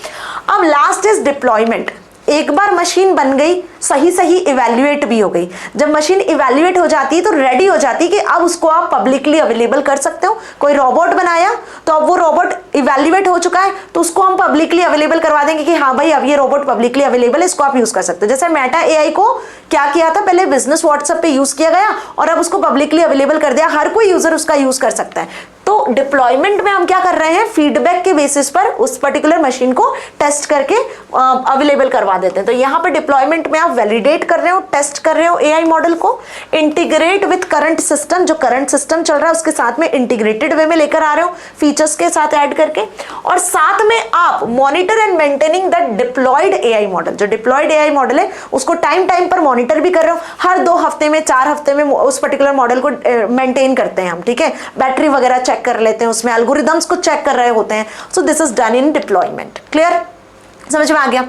अब लास्ट इज डिप्लॉयमेंट। एक बार मशीन बन गई, सही इवैल्यूएट भी हो गई। जब मशीन इवैल्यूएट हो जाती है तो रेडी हो जाती है कि अब उसको आप पब्लिकली अवेलेबल कर सकते हो। कोई रोबोट बनाया तो अब वो रोबोट इवैल्यूएट हो चुका है तो उसको हम पब्लिकली अवेलेबल करवा देंगे कि हाँ भाई अब ये रोबोट पब्लिकली अवेलेबल है, इसको आप यूज कर सकते हो। जैसे मेटा एआई को क्या किया था, पहले बिजनेस व्हाट्सएप पे यूज किया गया और अब उसको पब्लिकली अवेलेबल कर दिया, हर कोई यूजर उसका यूज कर सकता है। तो डिप्लॉयमेंट में हम क्या कर रहे हैं, फीडबैक के बेसिस पर उस पर्टिकुलर मशीन को टेस्ट करके अवेलेबल करवा देते हैं। तो यहाँ पर डिप्लॉयमेंट में आप वैलिडेट कर रहे हो, टेस्ट कर रहे हो एआई मॉडल को, इंटीग्रेट विथ करंट सिस्टम, जो करंट सिस्टम चल रहा है उसके साथ में इंटीग्रेटेड वे में लेकर आ रहे हो, फीचर्स के साथ ऐड करके, और साथ में आप monitor and maintaining the deployed AI model. जो डिप्लॉयड एआई मॉडल है उसको टाइम पर मॉनिटर भी कर रहे हो, हर 2 हफ्ते में 4 हफ्ते में उस पर्टिकुलर मॉडल को मेंटेन करते हैं हम, ठीक है। बैटरी वगैरह चेक कर लेते हैं, उसमें एल्गोरिदम्स को चेक कर रहे होते हैं। सो this is done in deployment. Clear? समझ में आ गया।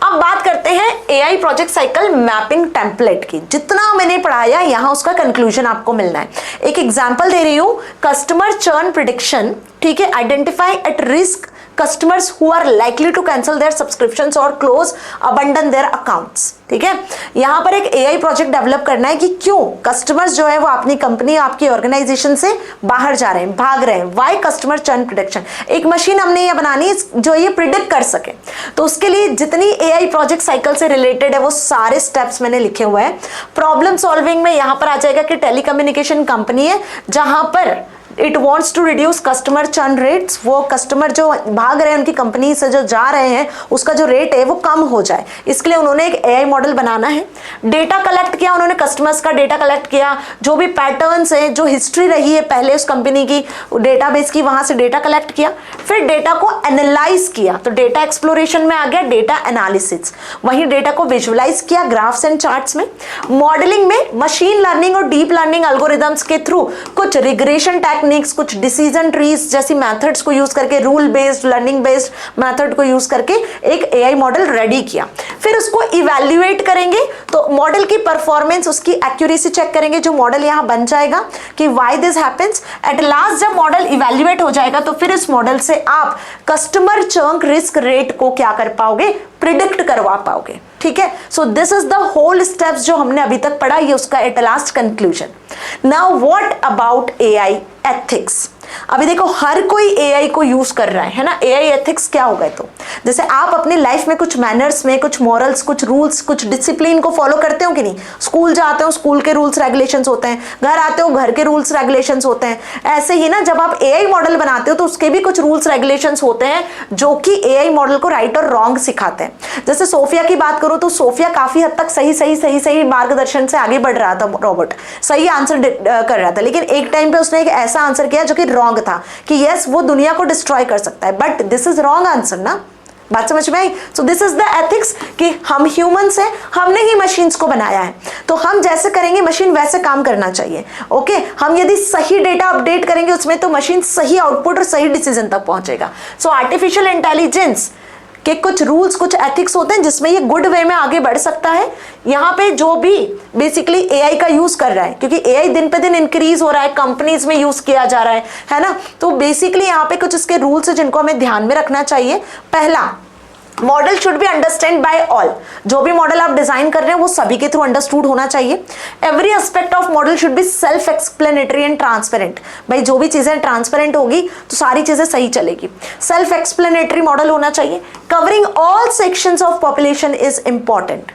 अब बात करते हैं AI project cycle mapping template की। जितना मैंने पढ़ाया यहाँ उसका कंक्लूजन आपको मिलना है। एक एग्जांपल दे रही हूँ, कस्टमर चर्न प्रिडिक्शन, ठीक है, identify at risk customers who are likely to cancel their subscriptions or close abandon their accounts। ठीक है, यहां पर एक एआई प्रोजेक्ट डेवलप करना है कि क्यों कस्टमर्स जो है वो अपनी कंपनी आपकी ऑर्गेनाइजेशन से बाहर जा रहे हैं, भाग रहे हैं। व्हाई कस्टमर चर्न प्रिडिक्शन, एक मशीन हमने ये बनानी है जो ये प्रिडिक्ट कर सके। तो उसके लिए जितनी एआई प्रोजेक्ट साइकिल से रिलेटेड है वो सारे स्टेप्स मैंने लिखे हुए हैं। प्रॉब्लम सॉल्विंग में यहां पर आ जाएगा कि टेलीकम्युनिकेशन कंपनी है जहां पर it wants to reduce customer churn rates, वो कस्टमर जो भाग रहे हैं उनकी कंपनी से जो जा रहे हैं उसका जो रेट है वो कम हो जाए, इसके लिए उन्होंने एक एआई मॉडल बनाना है। डेटा कलेक्ट किया उन्होंने, कस्टमर्स का डेटा कलेक्ट किया, जो भी पैटर्न्स है, जो हिस्ट्री रही है पहले उस कंपनी की डेटाबेस की, वहां से डेटा कलेक्ट किया, फिर डेटा को एनालाइज किया। तो डेटा एक्सप्लोरेशन में आ गया डेटा एनालिसिस, वहीं डेटा को विजुअलाइज किया ग्राफ्स एंड चार्ट्स में। मॉडलिंग में मशीन लर्निंग और डीप लर्निंग एल्गोरिदम्स के थ्रू कुछ रिग्रेशन टेक्निक्स, कुछ डिसीजन ट्रीज जैसी मेथड्स को यूज करके, rule based learning based method को यूज करके एक एआई मॉडल रेडी किया। फिर उसको इवैल्यूएट करेंगे, तो मॉडल की परफॉर्मेंस, उसकी एक्यूरेसी चेक करेंगे, जो मॉडल यहां बन जाएगा कि why this happens. At last जब मॉडल इवैल्यूएट हो जाएगा तो फिर इस मॉडल से आप कस्टमर चर्न रिस्क रेट को क्या कर पाओगे, प्रिडिक्ट करवा पाओगे। ठीक है, so this is the whole steps जो हमने अभी तक पढ़ा, ये उसका at last conclusion. Now what about AI ethics. अभी देखो हर कोई एआई को यूज कर रहा है ना। एआई एथिक्स क्या हो गए, तो जैसे आप अपनी लाइफ में कुछ मैनर्स में, कुछ मॉरल्स, कुछ रूल्स, कुछ डिसिप्लिन को फॉलो करते हो कि नहीं। स्कूल जाते हो, स्कूल के रूल्स रेगुलेशंस होते हैं, घर आते हो, घर के रूल्स रेगुलेशंस होते हैं। ऐसे ही ना जब आप एआई मॉडल बनाते हो तो उसके भी कुछ रूल्स रेगुलेशंस होते हैं जो कि एआई मॉडल को राइट और रॉन्ग सिखाते हैं। जैसे सोफिया की बात करो तो सोफिया काफी हद तक सही मार्गदर्शन से आगे बढ़ रहा था, रोबोट सही आंसर कर रहा था, लेकिन एक टाइम पे उसने एक ऐसा आंसर किया जो कि रॉन्ग था कि यस वो दुनिया को डिस्ट्रॉय कर सकता है, but this is wrong answer ना। बात समझ में आई। So this is the ethics कि हम ह्यूमंस हैं, हमने ही मशीन्स को बनाया है, तो हम जैसे करेंगे मशीन वैसे काम करना चाहिए। ओके, हम यदि सही डेटा अपडेट करेंगे उसमें तो मशीन सही आउटपुट और सही डिसीजन तक पहुंचेगा। सो आर्टिफिशियल इंटेलिजेंस के कुछ रूल्स, कुछ एथिक्स होते हैं जिसमें ये गुड वे में आगे बढ़ सकता है। यहाँ पे जो भी बेसिकली एआई का यूज कर रहा है, क्योंकि एआई दिन पे दिन इंक्रीज हो रहा है, कंपनीज में यूज किया जा रहा है ना, तो बेसिकली यहाँ पे कुछ इसके रूल्स है जिनको हमें ध्यान में रखना चाहिए। पहला, model should be understand by all. जो भी मॉडल आप डिजाइन कर रहे हैं वो सभी के थ्रू अंडरस्टूड होना चाहिए। Every aspect of model should be self explanatory and transparent. भाई जो भी चीजें ट्रांसपेरेंट होगी तो सारी चीजें सही चलेगी। सेल्फ एक्सप्लेनेटरी मॉडल होना चाहिए। Covering all sections of population is important.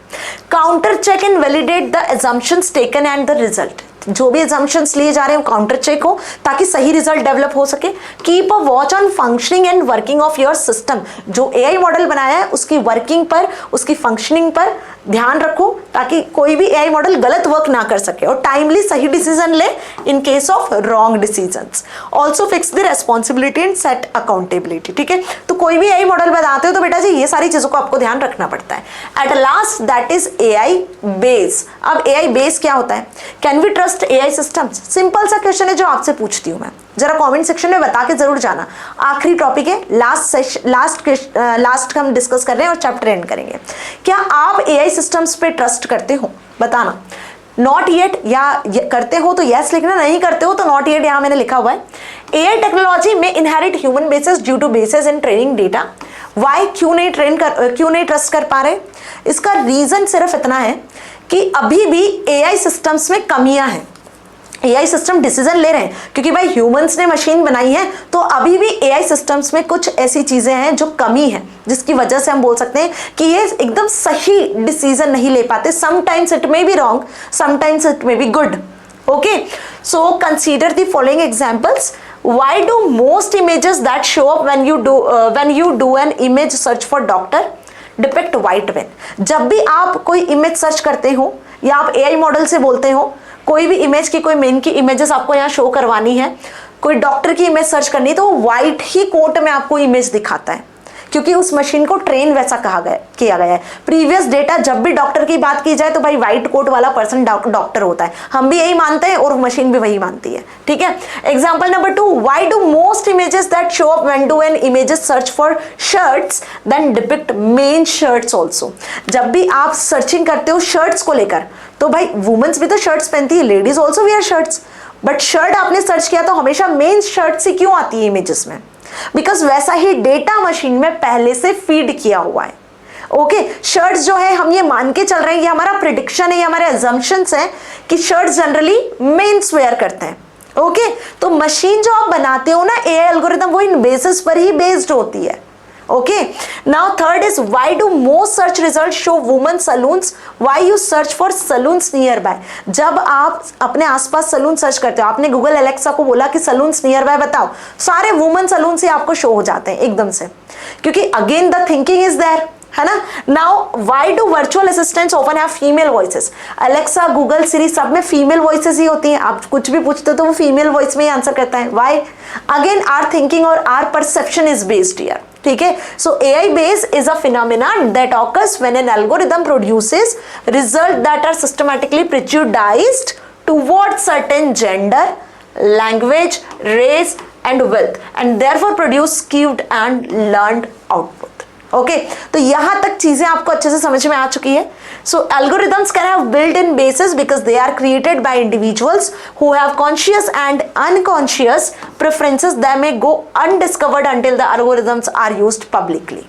Counter check and validate the assumptions taken and the result. जो भी assumptions लिए जा रहे हैं काउंटर चेक हो ताकि सही रिजल्ट डेवलप हो सके। Keep a watch on functioning and working of your system. जो एआई मॉडल बनाया है उसकी वर्किंग पर, उसकी फंक्शनिंग पर ध्यान रखो ताकि कोई भी एआई मॉडल गलत वर्क ना कर सके, और टाइमली सही डिसीजन ले in case of wrong decisions. Also fix the responsibility and set accountability. ठीक है, तो कोई भी एआई मॉडल बनाते हो तो बेटा जी ये सारी चीजों को आपको ध्यान रखना पड़ता है। At last that is AI bias. अब एआई बेस क्या होता है? Can we trust AI systems? Simple सा क्वेश्चन है जो आपसे पूछती हूं मैं, जरा कमेंट सेक्शन में बता के जरूर जाना। आखिरी टॉपिक है, लास्ट हम डिस्कस कर रहे हैं और चैप्टर एंड करेंगे। क्या आप एआई सिस्टम्स पे ट्रस्ट करते हो? बताना। नॉट येट या करते हो तो यस लिखना, नहीं करते हो तो नॉट येट यहां मैंने लिखा हुआ है। एआई टेक्नोलॉजी में inherit human biases due to biases in training data. Why, क्यों नहीं ट्रस्ट कर पा रहे? इसका रीजन सिर्फ इतना है कि अभी भी एआई सिस्टम्स में कमियां हैं। एआई सिस्टम डिसीजन ले रहे हैं क्योंकि भाई ह्यूमंस ने मशीन बनाई है, तो अभी भी एआई सिस्टम्स में कुछ ऐसी चीजें हैं जो कमी है, जिसकी वजह से हम बोल सकते हैं कि ये एकदम सही डिसीजन नहीं ले पाते। Sometimes it may be wrong, sometimes it may be good. Okay, so consider the following examples. Why do most images that show up when you do an image search for doctor depict white men? जब भी आप कोई image search करते हो या आप AI model से बोलते हो कोई भी इमेज की, कोई मेन की इमेजेस आपको यहाँ शो करवानी है, कोई डॉक्टर की इमेज सर्च करनी है, तो वो व्हाइट ही कोट में आपको इमेज दिखाता है। क्योंकि उस मशीन को ट्रेन वैसा किया गया है। प्रीवियस डेटा, जब भी डॉक्टर की बात की जाए तो भाई व्हाइट कोट वाला पर्सन डॉक्टर होता है, हम भी यही मानते हैं और मशीन भी वही मानती है, ठीक है। Example number 2, why do most images that show up when do an images search for shirts then depict men shirts also. जब भी आप सर्चिंग करते हो शर्ट्स को लेकर तो भाई वुमेन्स भी तो शर्ट्स पहनती है, ladies also where shirts, but shirt आपने सर्च किया तो हमेशा मेन शर्ट से क्यों आती है इमेजेस में? बिकॉज वैसा ही डेटा मशीन में पहले से फीड किया हुआ है। ओके, शर्ट्स जो है हम ये मान के चल रहे हैं, ये हमारा प्रिडिक्शन है, ये हमारे अजम्पशंस हैं कि शर्ट्स जनरली मेंस वेयर करते हैं। ओके, तो मशीन जो आप बनाते हो ना एआई एल्गोरिथम, वो इन बेसिस पर ही बेस्ड होती है। Okay, now third is why do most search results show women saloons? Why you search for saloons nearby? जब आप अपने आसपास सलून सर्च करते हो, आपने गूगल एलेक्सा को बोला कि सलून्स नियर बाय बताओ, सारे वुमेन सलून से आपको शो हो जाते हैं एकदम से, क्योंकि again the thinking is there, है ना। Now why do virtual assistants often have female voices? Alexa, Google, Siri, सब में फीमेल वॉइसेस ही होती हैं। आप कुछ भी पूछते हो तो वो फीमेल वॉइस में ही आंसर करता है। व्हाई? अगेन आर थिंकिंग और our perception is based here, ठीक है। सो AI base is a phenomenon that occurs when an algorithm produces results that are systematically prejudiced towards certain gender, language, race and wealth and therefore produce skewed and learned output. Okay, तो यहां तक चीजें आपको अच्छे से समझ में आ चुकी है। So algorithms can have built in basis because they are created by individuals who have conscious and unconscious preferences that may go undiscovered until the algorithms are used publicly,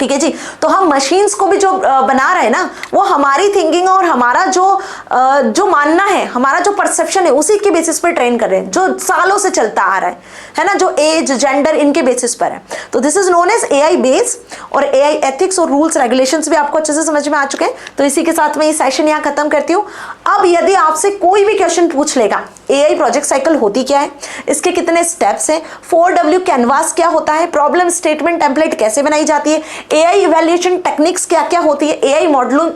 ठीक है जी। तो हम मशीन्स को भी जो बना रहे हैं ना, वो हमारी थिंकिंग और हमारा जो मानना है, हमारा जो परसेप्शन है, उसी के बेसिस पर ट्रेन कर रहे हैं, जो सालों से चलता आ रहा है ना, जो एज, जेंडर, इनके बेसिस पर है। तो this is known as AI base. और AI एथिक्स और रूल्स रेगुलेशंस भी आपको अच्छे से समझ में आ चुके हैं। तो इसी के साथ मैं ये सेशन यहाँ खत्म करती हूँ। अब यदि आपसे कोई भी क्वेश्चन पूछ लेगा, AI प्रोजेक्ट साइकिल होती क्या है, इसके कितने स्टेप्स हैं, 4W कैनवास क्या होता है, प्रॉब्लम स्टेटमेंट टेम्पलेट कैसे बनाई जाती है, AI इवैल्यूएशन टेक्निक्स क्या क्या होती है, AI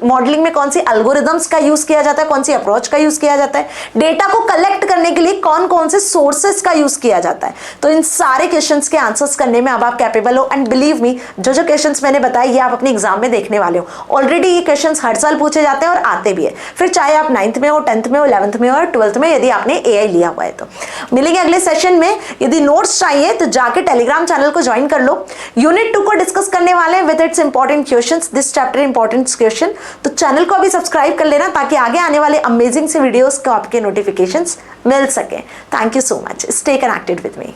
मॉडलिंग में कौन सी एल्गोरिदम्स का यूज किया जाता है, कौन सी अप्रोच का यूज किया जाता है, डेटा को कलेक्ट करने के लिए कौन कौन से सोर्सेस का यूज किया जाता है, तो इन सारे क्वेश्चंस के आंसर्स करने में अब आप कैपेबल हो। एंड बिलीव मी, जो जो क्वेश्चंस मैंने बताए ये आप अपने एग्जाम में देखने वाले हो। ऑलरेडी ये क्वेश्चंस हर साल पूछे जाते हैं और आते भी है, फिर चाहे आप 9th में हो, 10th में हो, 11th में हो और 12th में, यदि आपने AI लिया हुआ है तो। मिलेंगे अगले सेशन में। यदि नोट्स चाहिए तो जाके टेलीग्राम चैनल को ज्वाइन कर लो। यूनिट 2 को डिस्कस करने वाले हैं with its important questions, this chapter important question. तो चैनल को अभी सब्सक्राइब कर लेना ताकि आगे आने वाले अमेजिंग से वीडियोस को आपके नोटिफिकेशंस मिल सके। Thank you so much, stay connected with me.